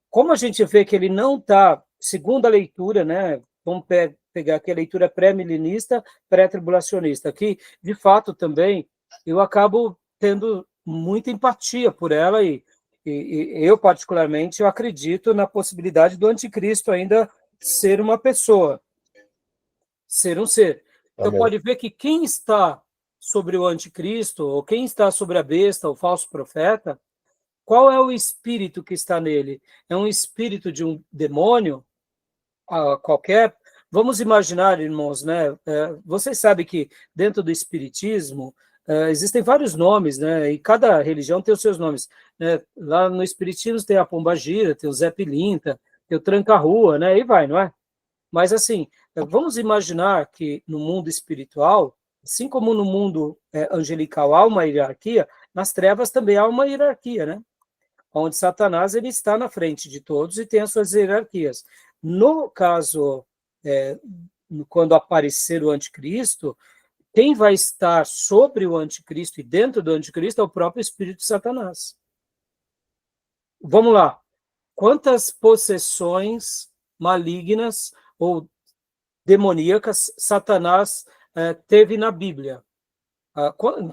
Speaker 1: como a gente vê que ele não está, segundo a leitura, né? Vamos pegar aqui a leitura pré-milenista, pré-tribulacionista. Aqui, de fato, também, eu acabo tendo muita empatia por ela e eu, particularmente, eu acredito na possibilidade do anticristo ainda ser uma pessoa, ser um ser. Então,
Speaker 2: Amém.
Speaker 1: pode ver que quem está sobre o anticristo, ou quem está sobre a besta, o falso profeta, qual é o espírito que está nele? É um espírito de um demônio qualquer? Vamos imaginar, irmãos, né? Vocês sabem que dentro do espiritismo existem vários nomes, né? E cada religião tem os seus nomes, né? Lá no espiritismo tem a Pombagira, tem o Zé Pilintra, tem o Tranca-Rua, né? E vai, não é? Mas assim, vamos imaginar que no mundo espiritual, assim como no mundo angelical há uma hierarquia, nas trevas também há uma hierarquia, né? Onde Satanás ele está na frente de todos e tem as suas hierarquias. No caso, quando aparecer o anticristo, quem vai estar sobre o anticristo e dentro do anticristo é o próprio espírito de Satanás. Vamos lá. Quantas possessões malignas ou demoníacas Satanás teve na Bíblia?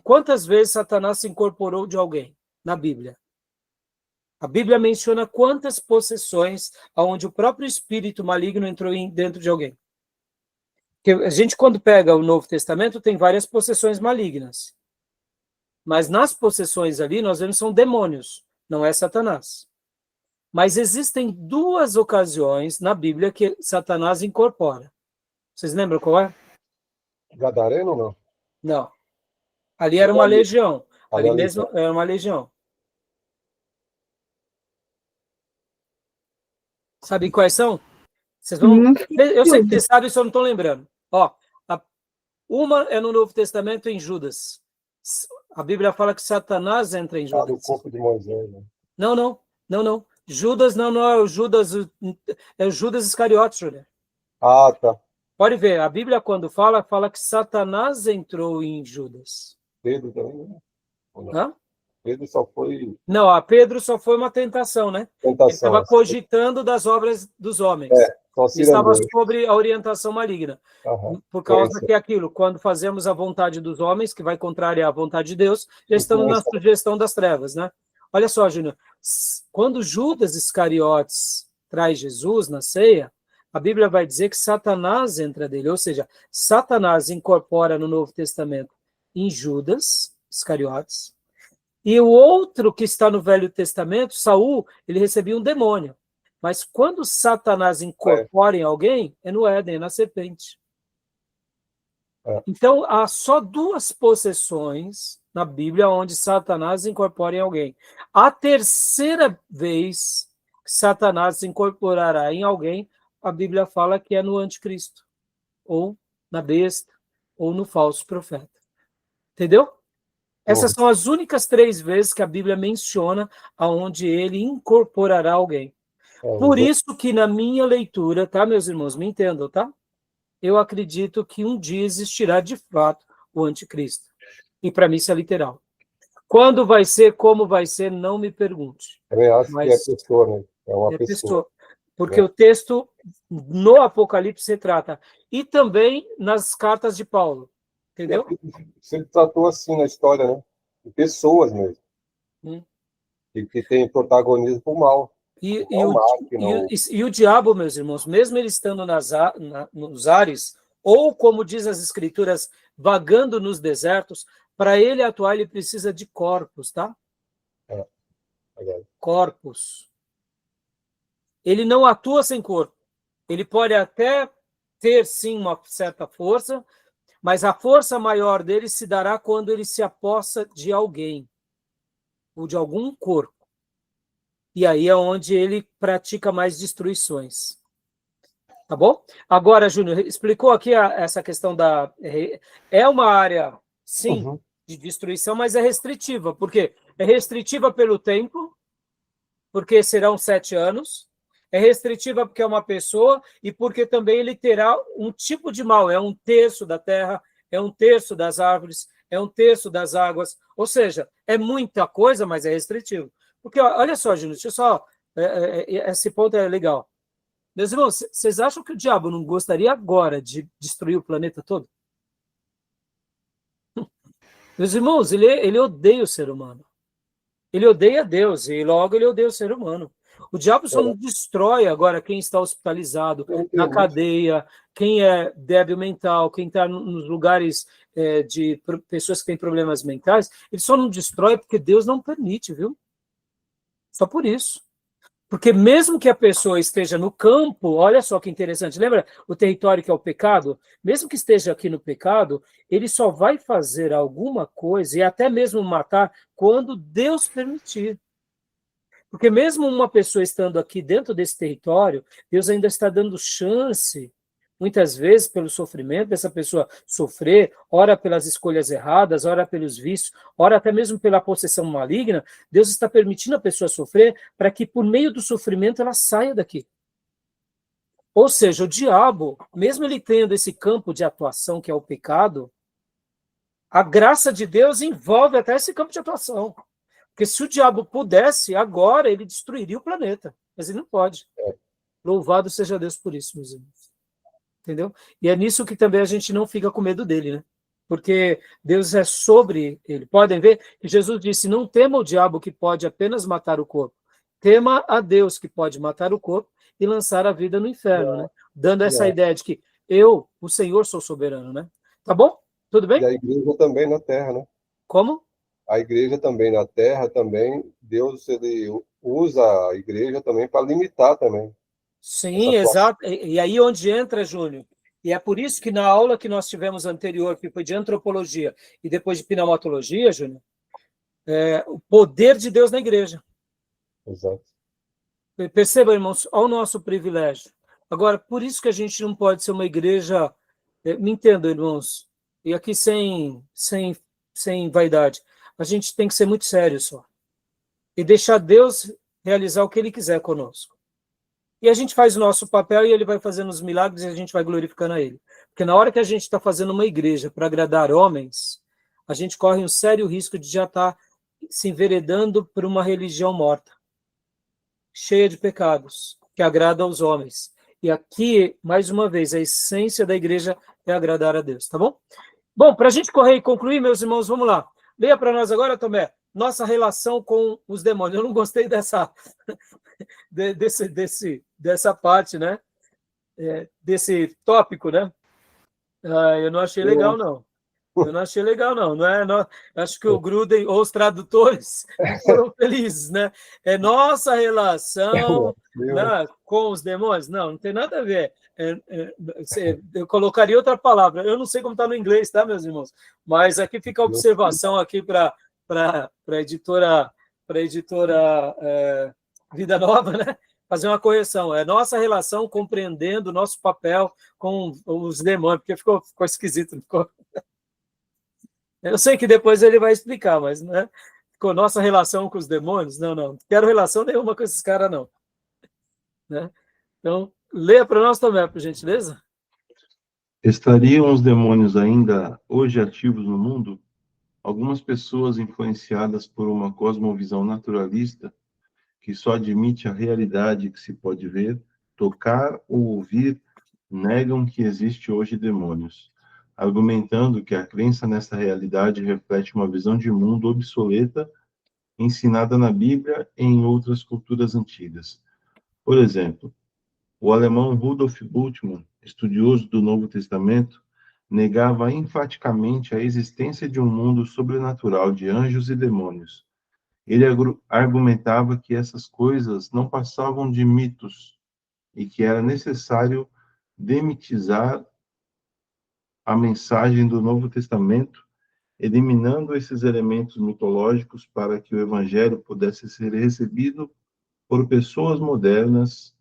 Speaker 1: Quantas vezes Satanás se incorporou de alguém na Bíblia? A Bíblia menciona quantas possessões onde o próprio espírito maligno entrou dentro de alguém. Porque a gente, quando pega o Novo Testamento, tem várias possessões malignas. Mas nas possessões ali, nós vemos que são demônios, não é Satanás. Mas existem duas ocasiões na Bíblia que Satanás incorpora. Vocês lembram qual é?
Speaker 2: Gadareno ou não?
Speaker 1: Não. Ali era uma legião. Ali
Speaker 2: Ali,
Speaker 1: mesmo era uma legião. Sabe quais são? Vocês vão...
Speaker 4: Não
Speaker 1: Eu sei que
Speaker 4: sei.
Speaker 1: vocês sabem, só não estão lembrando. Ó, uma é no Novo Testamento, em Judas. A Bíblia fala que Satanás entra em
Speaker 2: no
Speaker 1: Judas.
Speaker 2: corpo de Moisés. Né?
Speaker 1: Não. Judas não é o Judas, é o Judas Iscariotes, Júlia.
Speaker 2: Ah, tá.
Speaker 1: Pode ver, a Bíblia, quando fala que Satanás entrou em Judas.
Speaker 2: Pedro também, né? Ou não?
Speaker 1: Hã?
Speaker 2: Pedro só foi
Speaker 1: Não, a Pedro só foi uma tentação, né? Ele
Speaker 2: tentação.
Speaker 1: estava cogitando das obras dos homens.
Speaker 2: Só
Speaker 1: Ele estava
Speaker 2: cirandou.
Speaker 1: sobre a orientação maligna.
Speaker 2: Aham.
Speaker 1: Por causa que aquilo, quando fazemos a vontade dos homens, que vai contrariar a vontade de Deus, já estamos na sugestão das trevas, né? Olha só, Júnior, quando Judas Iscariotes traz Jesus na ceia, a Bíblia vai dizer que Satanás entra dele, ou seja, Satanás incorpora no Novo Testamento em Judas Iscariotes, e o outro que está no Velho Testamento, Saul, ele recebia um demônio. Mas quando Satanás incorpora em alguém, é no Éden, é na serpente. Então, há só duas possessões na Bíblia onde Satanás incorpora em alguém. A terceira vez que Satanás incorporará em alguém, a Bíblia fala que é no anticristo, ou na besta, ou no falso profeta. Entendeu? Essas são as únicas 3 vezes que a Bíblia menciona aonde ele incorporará alguém. Por isso que na minha leitura, tá, meus irmãos, me entendam, tá? Eu acredito que um dia existirá de fato o anticristo. E para mim isso é literal. Quando vai ser, como vai ser, não me pergunte.
Speaker 2: Também acho
Speaker 1: Mas
Speaker 2: que é pessoa, né? É uma
Speaker 1: é
Speaker 2: pessoa.
Speaker 1: Porque o texto no Apocalipse se trata. E também nas cartas de Paulo. Entendeu?
Speaker 2: Sempre tratou assim na história, né? De pessoas mesmo. Que tem protagonismo por mal.
Speaker 1: E o diabo, meus irmãos, mesmo ele estando nos ares, ou como diz as escrituras, vagando nos desertos, para ele atuar, ele precisa de corpos, tá? Corpos. ele não atua sem corpo. Ele pode até ter, sim, uma certa força, mas a força maior dele se dará quando ele se apossa de alguém, ou de algum corpo. E aí é onde ele pratica mais destruições. Tá bom? Agora, Júnior, explicou aqui essa questão da... É uma área, sim,
Speaker 2: Uhum.
Speaker 1: de destruição, mas é restritiva. Por quê? É restritiva pelo tempo, porque serão 7 anos. É restritiva porque é uma pessoa e porque também ele terá um tipo de mal. É 1/3 da terra, é 1/3 das árvores, é 1/3 das águas. Ou seja, é muita coisa, mas é restritivo. Porque, olha só, Júnior, deixa eu só... esse ponto é legal. Meus irmãos, vocês acham que o diabo não gostaria agora de destruir o planeta todo? Meus irmãos, ele odeia o ser humano. Ele odeia Deus e logo ele odeia o ser humano. O diabo só não destrói agora quem está hospitalizado, na cadeia, quem é débil mental, quem está nos lugares de pessoas que têm problemas mentais. Ele só não destrói porque Deus não permite, viu? Só por isso. Porque mesmo que a pessoa esteja no campo, olha só que interessante, lembra o território que é o pecado? Mesmo que esteja aqui no pecado, ele só vai fazer alguma coisa e até mesmo matar quando Deus permitir. Porque mesmo uma pessoa estando aqui dentro desse território, Deus ainda está dando chance, muitas vezes pelo sofrimento dessa pessoa sofrer, ora pelas escolhas erradas, ora pelos vícios, ora até mesmo pela possessão maligna, Deus está permitindo a pessoa sofrer para que por meio do sofrimento ela saia daqui. Ou seja, o diabo, mesmo ele tendo esse campo de atuação que é o pecado, a graça de Deus envolve até esse campo de atuação. Porque se o diabo pudesse, agora ele destruiria o planeta. Mas ele não pode. Louvado seja Deus por isso, meus irmãos. Entendeu? E é nisso que também a gente não fica com medo dele, né? Porque Deus é sobre ele. Podem ver que Jesus disse, não tema o diabo que pode apenas matar o corpo. Tema a Deus que pode matar o corpo e lançar a vida no inferno, né? Dando essa ideia de que eu, o Senhor, sou soberano, né? Tá bom? Tudo bem?
Speaker 2: E a igreja também na terra, né?
Speaker 1: Como?
Speaker 2: A igreja também na terra, também, Deus ele usa a igreja também para limitar também essa
Speaker 1: Sim,
Speaker 2: atuação.
Speaker 1: exato. E aí onde entra, Júnior? E é por isso que na aula que nós tivemos anterior, que foi de antropologia e depois de pneumatologia, Júnior, o poder de Deus na igreja.
Speaker 2: Exato.
Speaker 1: Perceba, irmãos, ao nosso privilégio. Agora, por isso que a gente não pode ser uma igreja, me entendam, irmãos, e aqui sem vaidade, a gente tem que ser muito sério só. E deixar Deus realizar o que Ele quiser conosco. E a gente faz o nosso papel e ele vai fazendo os milagres e a gente vai glorificando a ele. Porque na hora que a gente está fazendo uma igreja para agradar homens, a gente corre um sério risco de já estar se enveredando por uma religião morta, cheia de pecados, que agrada aos homens. E aqui, mais uma vez, a essência da igreja é agradar a Deus, tá bom? Bom, para a gente correr e concluir, meus irmãos, vamos lá. Leia para nós agora, Tomé, nossa relação com os demônios. Eu não gostei dessa parte, né? Desse tópico, né? Eu não achei legal, não. Eu não achei legal, não. Acho que o Gruden ou os tradutores não foram felizes, né? É nossa relação, né, com os demônios? Não tem nada a ver. Eu colocaria outra palavra. Eu não sei como está no inglês, tá, meus irmãos? Mas aqui fica a observação aqui para a editora Vida Nova, né? Fazer uma correção. É nossa relação compreendendo o nosso papel com os demônios, porque ficou esquisito, não ficou? Eu sei que depois ele vai explicar, mas né, ficou nossa relação com os demônios? Não quero relação nenhuma com esses caras, não. Né? Então, leia para nós também, por gentileza.
Speaker 5: Estariam os demônios ainda hoje ativos no mundo? Algumas pessoas influenciadas por uma cosmovisão naturalista que só admite a realidade que se pode ver, tocar ou ouvir, negam que existe hoje demônios, argumentando que a crença nessa realidade reflete uma visão de mundo obsoleta ensinada na Bíblia e em outras culturas antigas. Por exemplo, o alemão Rudolf Bultmann, estudioso do Novo Testamento, negava enfaticamente a existência de um mundo sobrenatural de anjos e demônios, Ele argumentava que essas coisas não passavam de mitos e que era necessário demitizar a mensagem do Novo Testamento, eliminando esses elementos mitológicos para que o Evangelho pudesse ser recebido por pessoas modernas,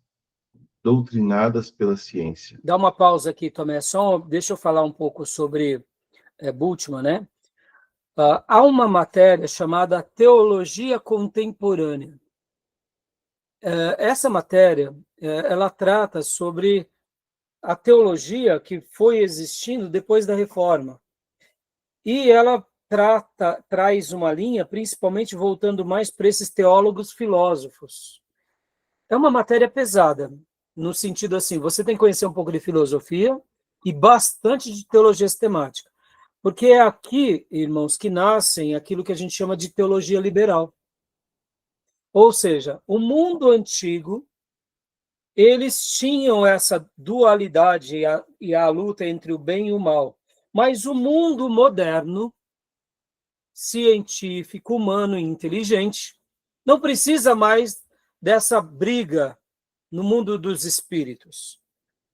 Speaker 5: doutrinadas pela ciência.
Speaker 1: Dá uma pausa aqui, Tomé, só deixa eu falar um pouco sobre Bultmann, né? Há uma matéria chamada Teologia Contemporânea. Essa matéria, ela trata sobre a teologia que foi existindo depois da Reforma. E ela traz uma linha, principalmente voltando mais para esses teólogos filósofos. É uma matéria pesada, no sentido assim, você tem que conhecer um pouco de filosofia e bastante de teologia sistemática. Porque é aqui, irmãos, que nascem aquilo que a gente chama de teologia liberal. Ou seja, o mundo antigo, eles tinham essa dualidade e a luta entre o bem e o mal. Mas o mundo moderno, científico, humano e inteligente, não precisa mais dessa briga no mundo dos espíritos.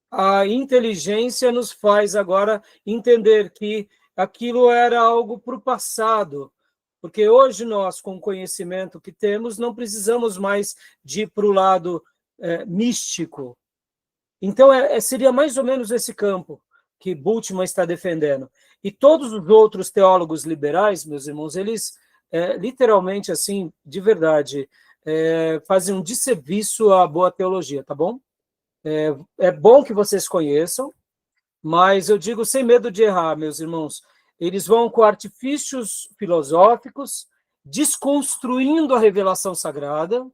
Speaker 1: A inteligência nos faz agora entender que aquilo era algo para o passado, porque hoje nós, com o conhecimento que temos, não precisamos mais de ir para o lado místico. Então, seria mais ou menos esse campo que Bultmann está defendendo. E todos os outros teólogos liberais, meus irmãos, eles literalmente, assim, de verdade, fazem um desserviço à boa teologia, tá bom? É bom que vocês conheçam, mas eu digo sem medo de errar, meus irmãos, eles vão com artifícios filosóficos, desconstruindo a revelação sagrada,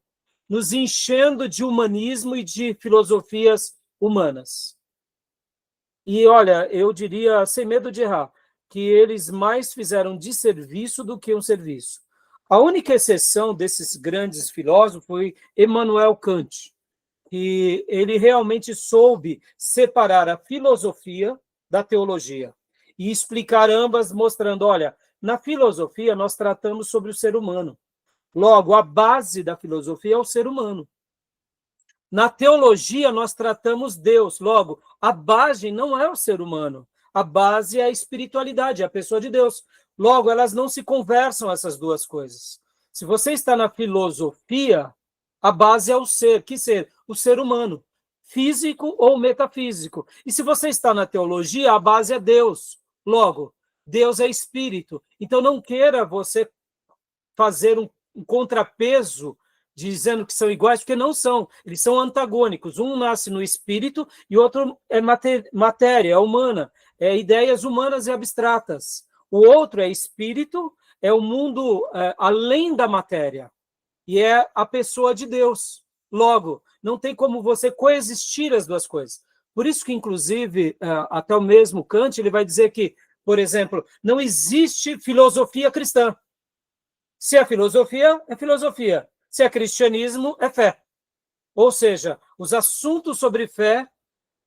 Speaker 1: nos enchendo de humanismo e de filosofias humanas. E, olha, eu diria, sem medo de errar, que eles mais fizeram desserviço do que um serviço. A única exceção desses grandes filósofos foi Immanuel Kant, que ele realmente soube separar a filosofia da teologia e explicar ambas, mostrando, olha, na filosofia nós tratamos sobre o ser humano. Logo, a base da filosofia é o ser humano. Na teologia nós tratamos Deus. Logo, a base não é o ser humano. A base é a espiritualidade, é a pessoa de Deus. Logo, elas não se conversam, essas duas coisas. Se você está na filosofia, a base é o ser. Que ser? O ser humano, físico ou metafísico. E se você está na teologia, a base é Deus. Logo, Deus é espírito. Então não queira você fazer um contrapeso dizendo que são iguais, porque não são. Eles são antagônicos. Um nasce no espírito e o outro é matéria, é humana, é ideias humanas e abstratas. O outro é espírito, é o mundo além da matéria. E é a pessoa de Deus. Logo, não tem como você coexistir as duas coisas. Por isso que, inclusive, até o mesmo Kant, ele vai dizer que, por exemplo, não existe filosofia cristã. Se é filosofia, é filosofia. Se é cristianismo, é fé. Ou seja, os assuntos sobre fé,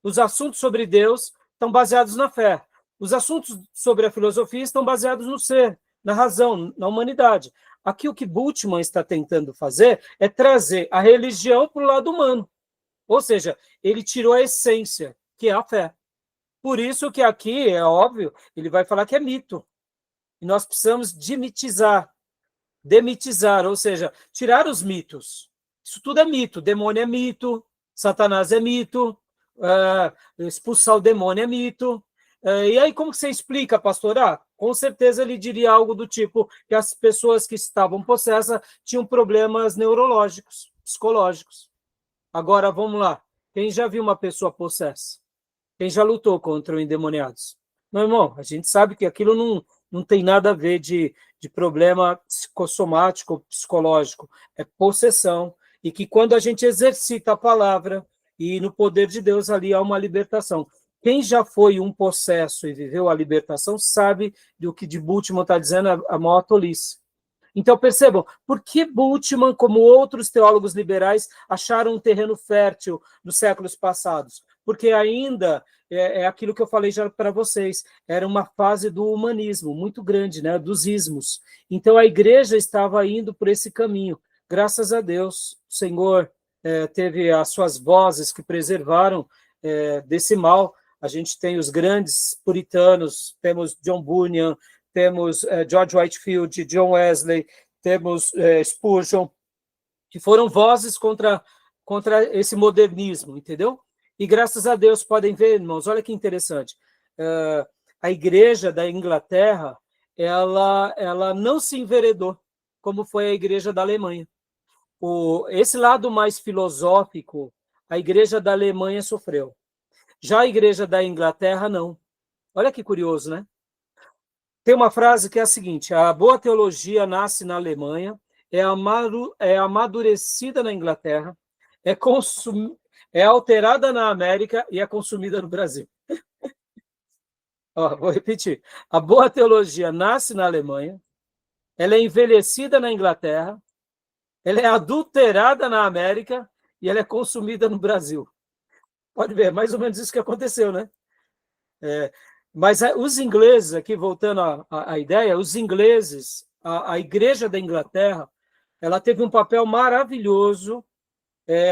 Speaker 1: os assuntos sobre Deus estão baseados na fé. Os assuntos sobre a filosofia estão baseados no ser, na razão, na humanidade. Aqui o que Bultmann está tentando fazer é trazer a religião para o lado humano. Ou seja, ele tirou a essência, que é a fé. Por isso que aqui, é óbvio, ele vai falar que é mito. E nós precisamos demitizar, ou seja, tirar os mitos. Isso tudo é mito. Demônio é mito, Satanás é mito, expulsar o demônio é mito. E aí, como que você explica, pastor? Com certeza ele diria algo do tipo que as pessoas que estavam possessas tinham problemas neurológicos, psicológicos. Agora, vamos lá. Quem já viu uma pessoa possessa? Quem já lutou contra endemoniados? Meu irmão, a gente sabe que aquilo não tem nada a ver de problema psicossomático ou psicológico. É possessão. E que quando a gente exercita a palavra e no poder de Deus ali há uma libertação. Quem já foi um possesso e viveu a libertação sabe do que de Bultmann está dizendo a maior tolice. Então, percebam, por que Bultmann, como outros teólogos liberais, acharam um terreno fértil nos séculos passados? porque ainda é aquilo que eu falei já para vocês, era uma fase do humanismo muito grande, né, dos ismos. Então a igreja estava indo por esse caminho. Graças a Deus, o Senhor teve as suas vozes que preservaram desse mal. A gente tem os grandes puritanos, temos John Bunyan, temos George Whitefield, John Wesley, temos Spurgeon, que foram vozes contra esse modernismo, entendeu? E graças a Deus, podem ver, irmãos, olha que interessante, a igreja da Inglaterra, ela não se enveredou, como foi a igreja da Alemanha. Esse lado mais filosófico, a igreja da Alemanha sofreu. Já a igreja da Inglaterra, não. Olha que curioso, né? Tem uma frase que é a seguinte: a boa teologia nasce na Alemanha, é amadurecida na Inglaterra, é alterada na América e é consumida no Brasil. Ó, vou repetir. A boa teologia nasce na Alemanha, ela é envelhecida na Inglaterra, ela é adulterada na América e ela é consumida no Brasil. Pode ver, é mais ou menos isso que aconteceu, né? Mas os ingleses, aqui voltando à ideia, os ingleses, a igreja da Inglaterra, ela teve um papel maravilhoso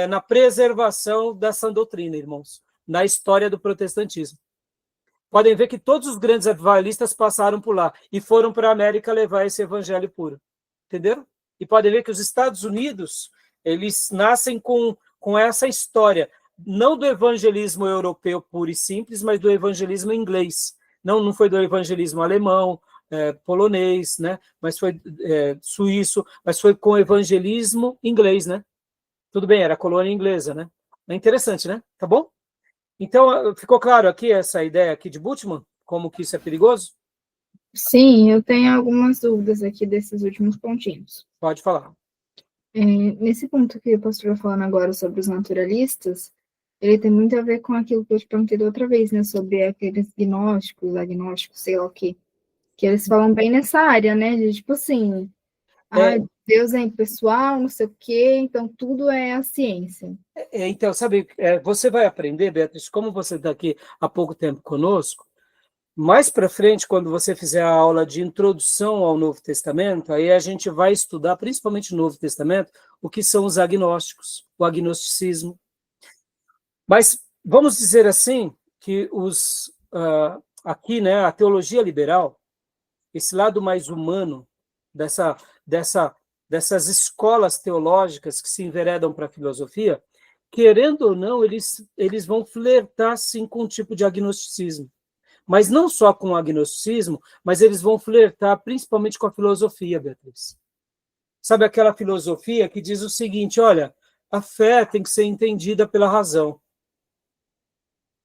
Speaker 1: na preservação da sã doutrina, irmãos, na história do protestantismo. Podem ver que todos os grandes avivalistas passaram por lá e foram para a América levar esse evangelho puro. Entenderam? E podem ver que os Estados Unidos, eles nascem com essa história, não do evangelismo europeu puro e simples, mas do evangelismo inglês. Não foi do evangelismo alemão, polonês, né? Mas foi suíço, mas foi com o evangelismo inglês, né? Tudo bem, era a colônia inglesa, né? É interessante, né? Tá bom? Então, ficou claro aqui essa ideia aqui de Bultmann? Como que isso é perigoso?
Speaker 4: Sim, eu tenho algumas dúvidas aqui desses últimos pontinhos.
Speaker 1: Pode falar.
Speaker 4: Nesse ponto que o pastor está falando agora sobre os naturalistas, ele tem muito a ver com aquilo que eu te perguntei da outra vez, né? Sobre aqueles gnósticos, agnósticos, sei lá o quê. Que eles falam bem nessa área, né? De tipo assim, Deus é impessoal, não sei o quê, então tudo é a ciência.
Speaker 1: Então, sabe, você vai aprender, Beatriz, como você está aqui há pouco tempo conosco, mais para frente, quando você fizer a aula de introdução ao Novo Testamento, aí a gente vai estudar, principalmente no Novo Testamento, o que são os agnósticos, o agnosticismo. Mas vamos dizer assim, que aqui, né, a teologia liberal, esse lado mais humano dessas escolas teológicas que se enveredam para a filosofia, querendo ou não, eles vão flertar, sim, com um tipo de agnosticismo. Mas não só com o agnosticismo, mas eles vão flertar principalmente com a filosofia, Beatriz. Sabe aquela filosofia que diz o seguinte: olha, a fé tem que ser entendida pela razão.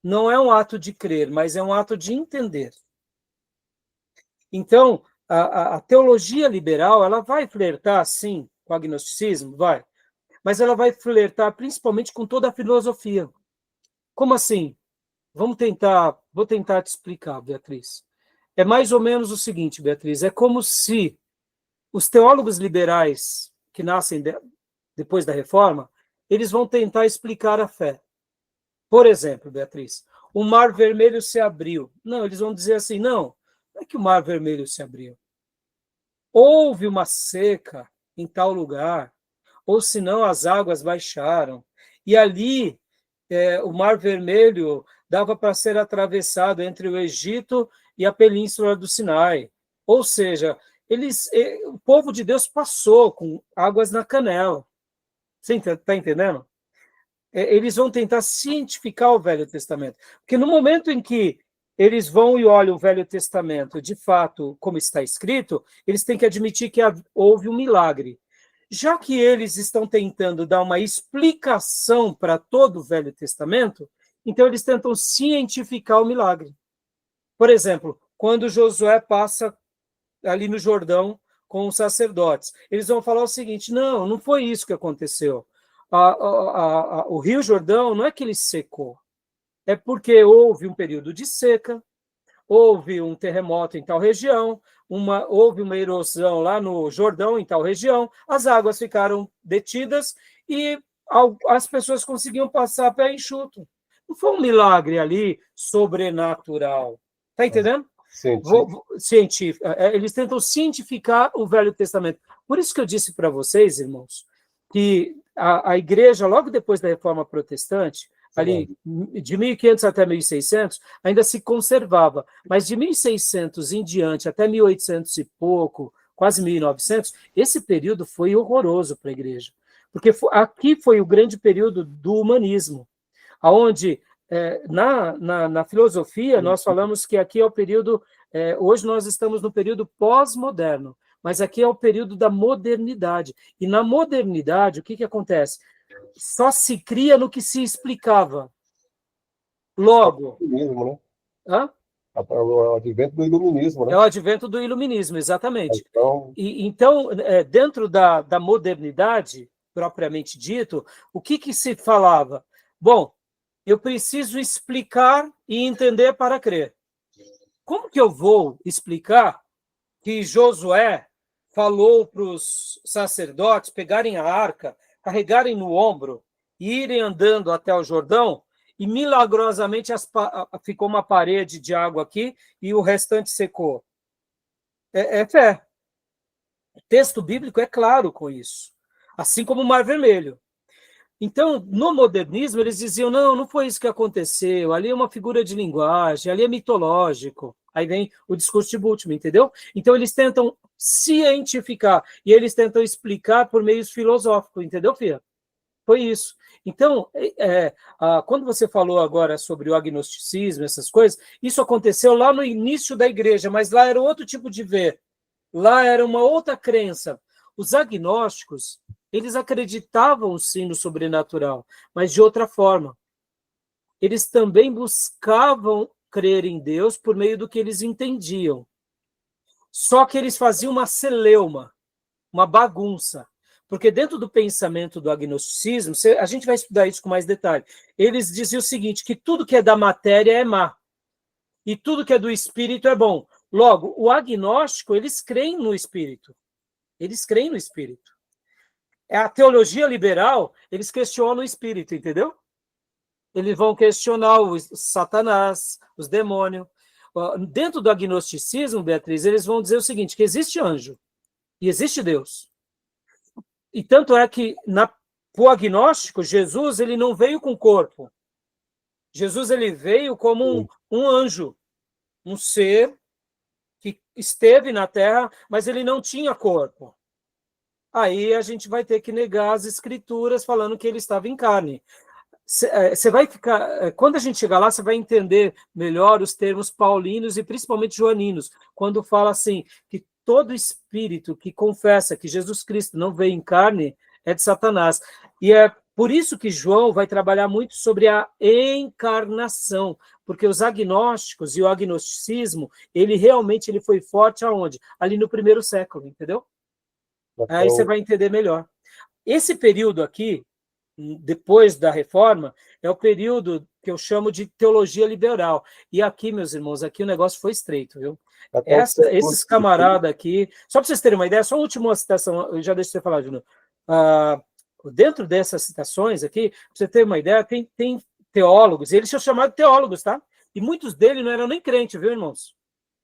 Speaker 1: Não é um ato de crer, mas é um ato de entender. Então, a teologia liberal, ela vai flertar, sim, com o agnosticismo? Vai. Mas ela vai flertar principalmente com toda a filosofia. Como assim? Vou tentar te explicar, Beatriz. É mais ou menos o seguinte, Beatriz, é como se os teólogos liberais que nascem depois da Reforma, eles vão tentar explicar a fé. Por exemplo, Beatriz, o Mar Vermelho se abriu. Não, eles vão dizer assim, não é que o Mar Vermelho se abriu. Houve uma seca em tal lugar, ou senão as águas baixaram. E ali, o Mar Vermelho dava para ser atravessado entre o Egito e a Península do Sinai. Ou seja, o povo de Deus passou com águas na canela. Você está entendendo? Eles vão tentar cientificar o Velho Testamento. Porque no momento em que eles vão e olham o Velho Testamento, de fato, como está escrito, eles têm que admitir que houve um milagre. Já que eles estão tentando dar uma explicação para todo o Velho Testamento, então eles tentam cientificar o milagre. Por exemplo, quando Josué passa ali no Jordão com os sacerdotes, eles vão falar o seguinte: não foi isso que aconteceu. O Rio Jordão não é que ele secou, é porque houve um período de seca, houve um terremoto em tal região, houve uma erosão lá no Jordão, em tal região, as águas ficaram detidas e as pessoas conseguiam passar a pé enxuto. Não foi um milagre ali sobrenatural. Está entendendo? Científico. Eles tentam cientificar o Velho Testamento. Por isso que eu disse para vocês, irmãos, que a igreja, logo depois da Reforma Protestante, ali de 1500 até 1600, ainda se conservava, mas de 1600 em diante, até 1800 e pouco, quase 1900, esse período foi horroroso para a igreja, porque aqui foi o grande período do humanismo, onde, na filosofia, nós falamos que aqui é o período, hoje nós estamos no período pós-moderno, mas aqui é o período da modernidade. E na modernidade, o que acontece? Só se cria no que se explicava. Logo...
Speaker 2: Iluminismo, né?
Speaker 1: Hã?
Speaker 2: O advento do iluminismo, né?
Speaker 1: É o advento do iluminismo, exatamente.
Speaker 2: Então,
Speaker 1: Dentro da modernidade, propriamente dito, o que se falava? Bom, eu preciso explicar e entender para crer. Como que eu vou explicar que Josué falou para os sacerdotes pegarem a arca, carregarem no ombro e irem andando até o Jordão, e milagrosamente ficou uma parede de água aqui e o restante secou? É fé. O texto bíblico é claro com isso. Assim como o Mar Vermelho. Então, no modernismo, eles diziam, não foi isso que aconteceu, ali é uma figura de linguagem, ali é mitológico. Aí vem o discurso de Bultmann, entendeu? Então, eles tentam cientificar, e eles tentam explicar por meios filosóficos, entendeu, Fia? Foi isso. Então, quando você falou agora sobre o agnosticismo, essas coisas, isso aconteceu lá no início da igreja, mas lá era outro tipo de ver. Lá era uma outra crença. Os agnósticos, eles acreditavam sim no sobrenatural, mas de outra forma. Eles também buscavam crer em Deus por meio do que eles entendiam. Só que eles faziam uma celeuma, uma bagunça. Porque dentro do pensamento do agnosticismo, a gente vai estudar isso com mais detalhe, eles diziam o seguinte, que tudo que é da matéria é má, e tudo que é do espírito é bom. Logo, o agnóstico, eles creem no espírito. Eles creem no espírito. A teologia liberal, eles questionam o espírito, entendeu? Eles vão questionar o Satanás, os demônios. Dentro do agnosticismo, Beatriz, eles vão dizer o seguinte, que existe anjo e existe Deus. E tanto é que, o agnóstico, Jesus ele não veio com corpo. Jesus ele veio como um anjo, um ser que esteve na Terra, mas ele não tinha corpo. Aí a gente vai ter que negar as escrituras falando que ele estava em carne. Você vai ficar, quando a gente chegar lá, você vai entender melhor os termos paulinos e principalmente joaninos, quando fala assim, que todo espírito que confessa que Jesus Cristo não veio em carne é de Satanás. E é por isso que João vai trabalhar muito sobre a encarnação, porque os agnósticos e o agnosticismo, ele foi forte aonde? Ali no primeiro século, entendeu? Aí você vai entender melhor. Esse período aqui, depois da reforma, é o período que eu chamo de teologia liberal. E aqui, meus irmãos, aqui o negócio foi estreito, viu? Esses camaradas aqui... Só para vocês terem uma ideia, só uma última citação, eu já deixo você falar, Júnior. Dentro dessas citações aqui, para você ter uma ideia, tem teólogos, eles são chamados de teólogos, tá? E muitos deles não eram nem crentes, viu, irmãos?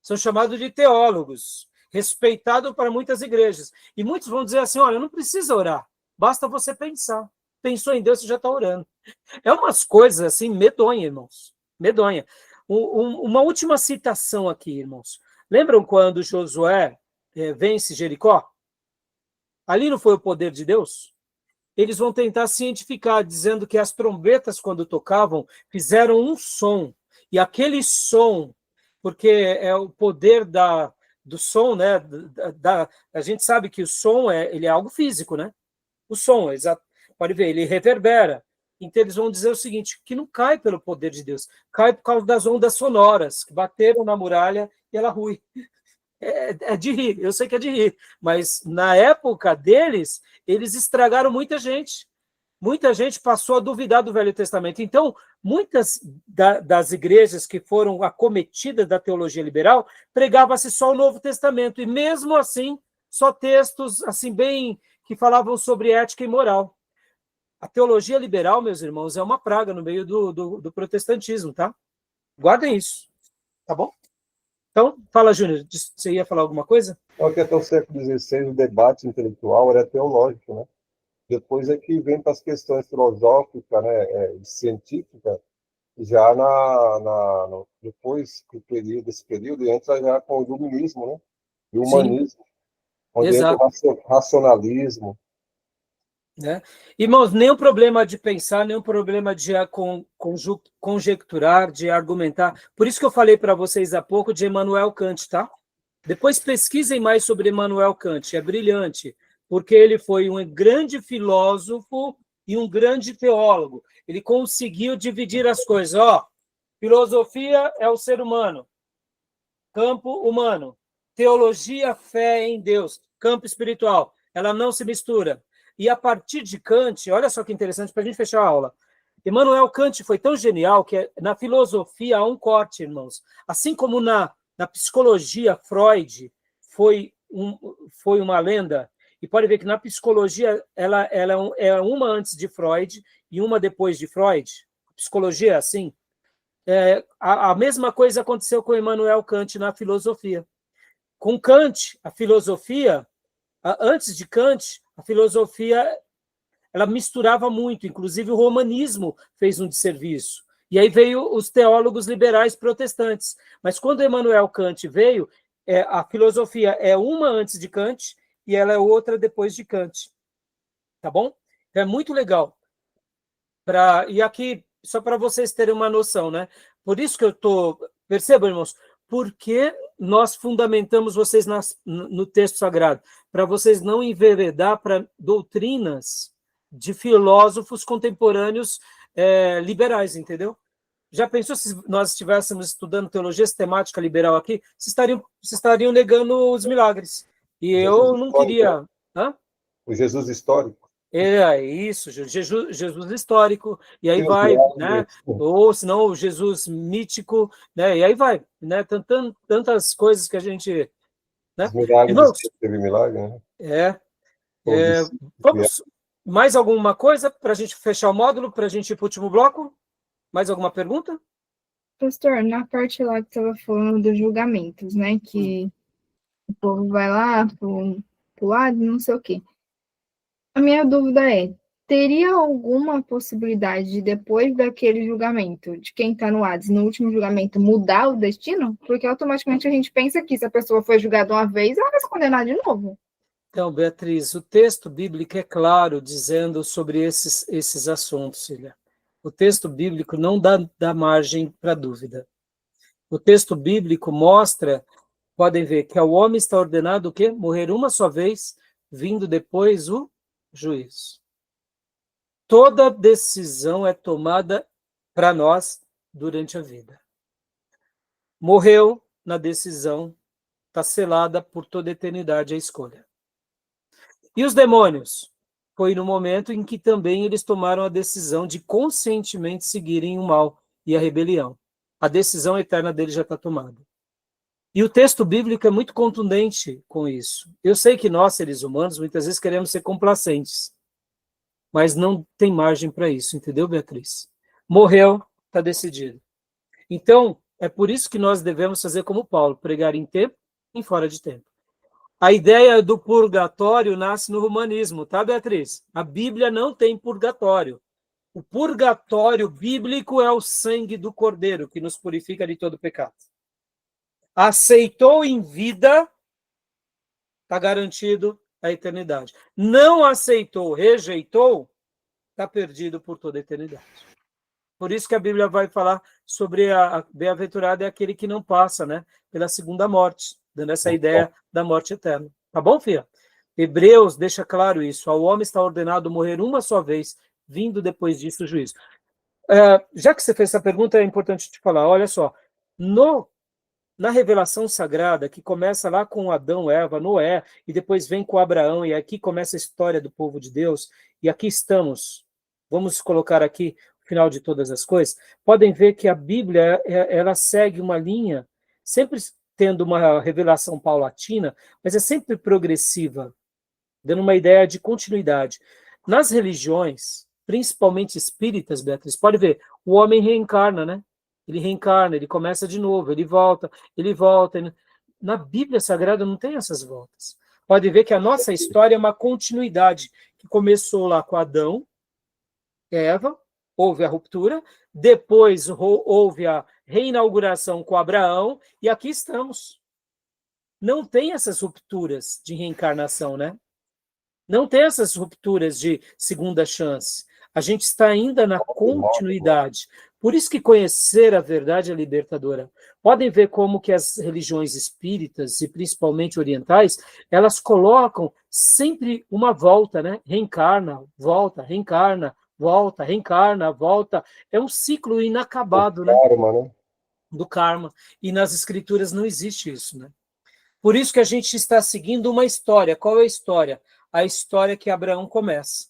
Speaker 1: São chamados de teólogos, respeitado para muitas igrejas. E muitos vão dizer assim, olha, não precisa orar, basta você pensar. Pensou em Deus, você já está orando. É umas coisas assim, medonha, irmãos. Medonha. Uma última citação aqui, irmãos. Lembram quando Josué vence Jericó? Ali não foi o poder de Deus? Eles vão tentar cientificar, dizendo que as trombetas, quando tocavam, fizeram um som. E aquele som, porque é o poder do som, né? A gente sabe que o som ele é algo físico, né? O som, pode ver, ele reverbera. Então eles vão dizer o seguinte, que não cai pelo poder de Deus, cai por causa das ondas sonoras que bateram na muralha e ela rui. É de rir, eu sei que é de rir, mas na época deles, eles estragaram muita gente. Muita gente passou a duvidar do Velho Testamento. Então, muitas das igrejas que foram acometidas da teologia liberal, pregava-se só o Novo Testamento, e mesmo assim, só textos assim bem que falavam sobre ética e moral. A teologia liberal, meus irmãos, é uma praga no meio do protestantismo, tá? Guardem isso, tá bom? Então, fala, Júnior, você ia falar alguma coisa?
Speaker 2: Porque até o século XVI o debate intelectual era teológico, né? Depois é que vem para as questões filosóficas, né, científicas, já depois desse período, entra já com o iluminismo, né? E o humanismo, onde entra
Speaker 1: Exato.
Speaker 2: o racionalismo.
Speaker 1: Né? Irmãos, nenhum problema de pensar, nenhum problema de conjecturar, de argumentar. Por isso que eu falei para vocês há pouco de Immanuel Kant, tá? Depois pesquisem mais sobre Immanuel Kant, é brilhante, porque ele foi um grande filósofo e um grande teólogo. Ele conseguiu dividir as coisas. Ó, filosofia é o ser humano, campo humano. Teologia, fé em Deus, campo espiritual. Ela não se mistura. E a partir de Kant, olha só que interessante para a gente fechar a aula. Immanuel Kant foi tão genial que na filosofia há um corte, irmãos. Assim como na psicologia, Freud foi uma lenda, e pode ver que na psicologia ela é uma antes de Freud e uma depois de Freud. Psicologia é assim. A mesma coisa aconteceu com Immanuel Kant na filosofia. Com Kant, a filosofia, antes de Kant, a filosofia ela misturava muito, inclusive o romanismo fez um desserviço. E aí veio os teólogos liberais protestantes. Mas quando Immanuel Kant veio, a filosofia é uma antes de Kant e ela é outra depois de Kant. Tá bom? É muito legal. E aqui, só para vocês terem uma noção, né? Por isso que eu estou... Percebam, irmãos, porque nós fundamentamos vocês no texto sagrado, para vocês não enveredar para doutrinas de filósofos contemporâneos liberais, entendeu? Já pensou se nós estivéssemos estudando teologia sistemática liberal aqui? Vocês estariam negando os milagres. E eu não queria... Hã?
Speaker 2: O Jesus histórico.
Speaker 1: É isso, Jesus histórico, e aí vai, né? Ou senão o Jesus mítico, né? E aí vai, né? Tantas coisas que a gente, né?
Speaker 2: Os milagres,
Speaker 1: Irmãos,
Speaker 2: teve milagre, né?
Speaker 1: Vamos, mais alguma coisa para a gente fechar o módulo, para a gente ir para o último bloco? Mais alguma pergunta?
Speaker 4: Pastor, na parte lá que estava falando dos julgamentos, né? Que o povo vai lá pro lado, não sei o quê. A minha dúvida é, teria alguma possibilidade de, depois daquele julgamento, de quem está no Hades, no último julgamento, mudar o destino? Porque automaticamente a gente pensa que se a pessoa foi julgada uma vez, ela vai se condenar de novo.
Speaker 1: Então, Beatriz, o texto bíblico é claro dizendo sobre esses assuntos, filha. O texto bíblico não dá margem para dúvida. O texto bíblico mostra, podem ver, que ao homem está ordenado o quê? Morrer uma só vez, vindo depois o juízo. Toda decisão é tomada para nós durante a vida. Morreu na decisão, está selada por toda a eternidade a escolha. E os demônios? Foi no momento em que também eles tomaram a decisão de conscientemente seguirem o mal e a rebelião. A decisão eterna deles já está tomada. E o texto bíblico é muito contundente com isso. Eu sei que nós, seres humanos, muitas vezes queremos ser complacentes, mas não tem margem para isso, entendeu, Beatriz? Morreu, está decidido. Então, é por isso que nós devemos fazer como Paulo, pregar em tempo e fora de tempo. A ideia do purgatório nasce no humanismo, tá, Beatriz? A Bíblia não tem purgatório. O purgatório bíblico é o sangue do Cordeiro, que nos purifica de todo pecado. Aceitou em vida, está garantido a eternidade. Não aceitou, rejeitou, está perdido por toda a eternidade. Por isso que a Bíblia vai falar sobre a bem-aventurado é aquele que não passa, né, pela segunda morte, dando essa ideia da morte eterna. Tá bom, filha? Hebreus deixa claro isso. Ao homem está ordenado morrer uma só vez, vindo depois disso o juízo. Já que você fez essa pergunta, é importante te falar. Olha só, na revelação sagrada, que começa lá com Adão, Eva, Noé, e depois vem com Abraão, e aqui começa a história do povo de Deus, e aqui estamos. Vamos colocar aqui o final de todas as coisas. Podem ver que a Bíblia ela segue uma linha, sempre tendo uma revelação paulatina, mas é sempre progressiva, dando uma ideia de continuidade. Nas religiões, principalmente espíritas, Beatriz, pode ver, o homem reencarna, né? Ele reencarna, ele começa de novo, ele volta, ele volta. Na Bíblia Sagrada não tem essas voltas. Pode ver que a nossa história é uma continuidade, que começou lá com Adão, Eva, houve a ruptura, depois houve a reinauguração com Abraão, e aqui estamos. Não tem essas rupturas de reencarnação, né? Não tem essas rupturas de segunda chance. A gente está ainda na continuidade. Por isso que conhecer a verdade é libertadora. Podem ver como que as religiões espíritas, e principalmente orientais, elas colocam sempre uma volta, né? Reencarna, volta, reencarna, volta, reencarna, volta. É um ciclo inacabado, né?
Speaker 2: Karma, né?
Speaker 1: Do karma. E nas escrituras não existe isso, né? Por isso que a gente está seguindo uma história. Qual é a história? A história que Abraão começa.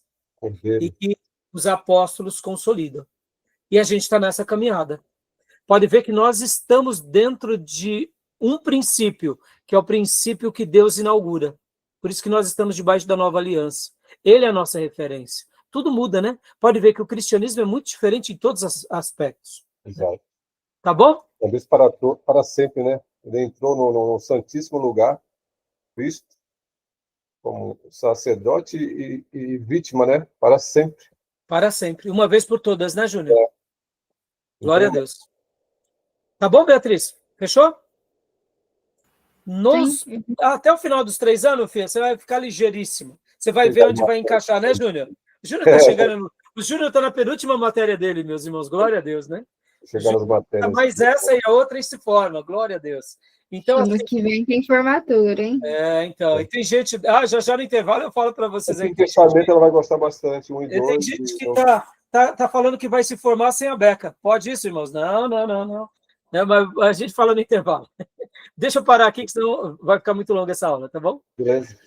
Speaker 1: E que os apóstolos consolidam. E a gente está nessa caminhada. Pode ver que nós estamos dentro de um princípio, que é o princípio que Deus inaugura. Por isso que nós estamos debaixo da nova aliança. Ele é a nossa referência. Tudo muda, né? Pode ver que o cristianismo é muito diferente em todos os aspectos.
Speaker 2: Exato.
Speaker 1: Tá bom?
Speaker 2: Talvez para sempre, né? Ele entrou no santíssimo lugar, Cristo, como sacerdote e vítima, né? Para sempre.
Speaker 1: Para sempre. Uma vez por todas, né, Júnior?
Speaker 2: É.
Speaker 1: Glória a Deus. Tá bom, Beatriz? Fechou?
Speaker 4: Sim.
Speaker 1: Até o final dos 3 anos, filha, você vai ficar ligeiríssimo. Você vai ver onde vai encaixar, né, Júnior? O Júnior está chegando. O Júnior está na penúltima matéria dele, meus irmãos. Glória a Deus, né?
Speaker 2: Chegar nas matérias.
Speaker 1: Mas essa e a outra e se forma. Glória a Deus. Então,
Speaker 4: Ano que vem tem formatura, hein?
Speaker 1: então. E tem gente. Já no intervalo eu falo para vocês aí.
Speaker 2: Esse pensamento ela vai gostar bastante. 1 e 2.
Speaker 1: Tem gente que tá falando que vai se formar sem a beca. Pode isso, irmãos? Não. Mas a gente fala no intervalo. Deixa eu parar aqui, que senão vai ficar muito longa essa aula, tá bom?
Speaker 2: Beleza.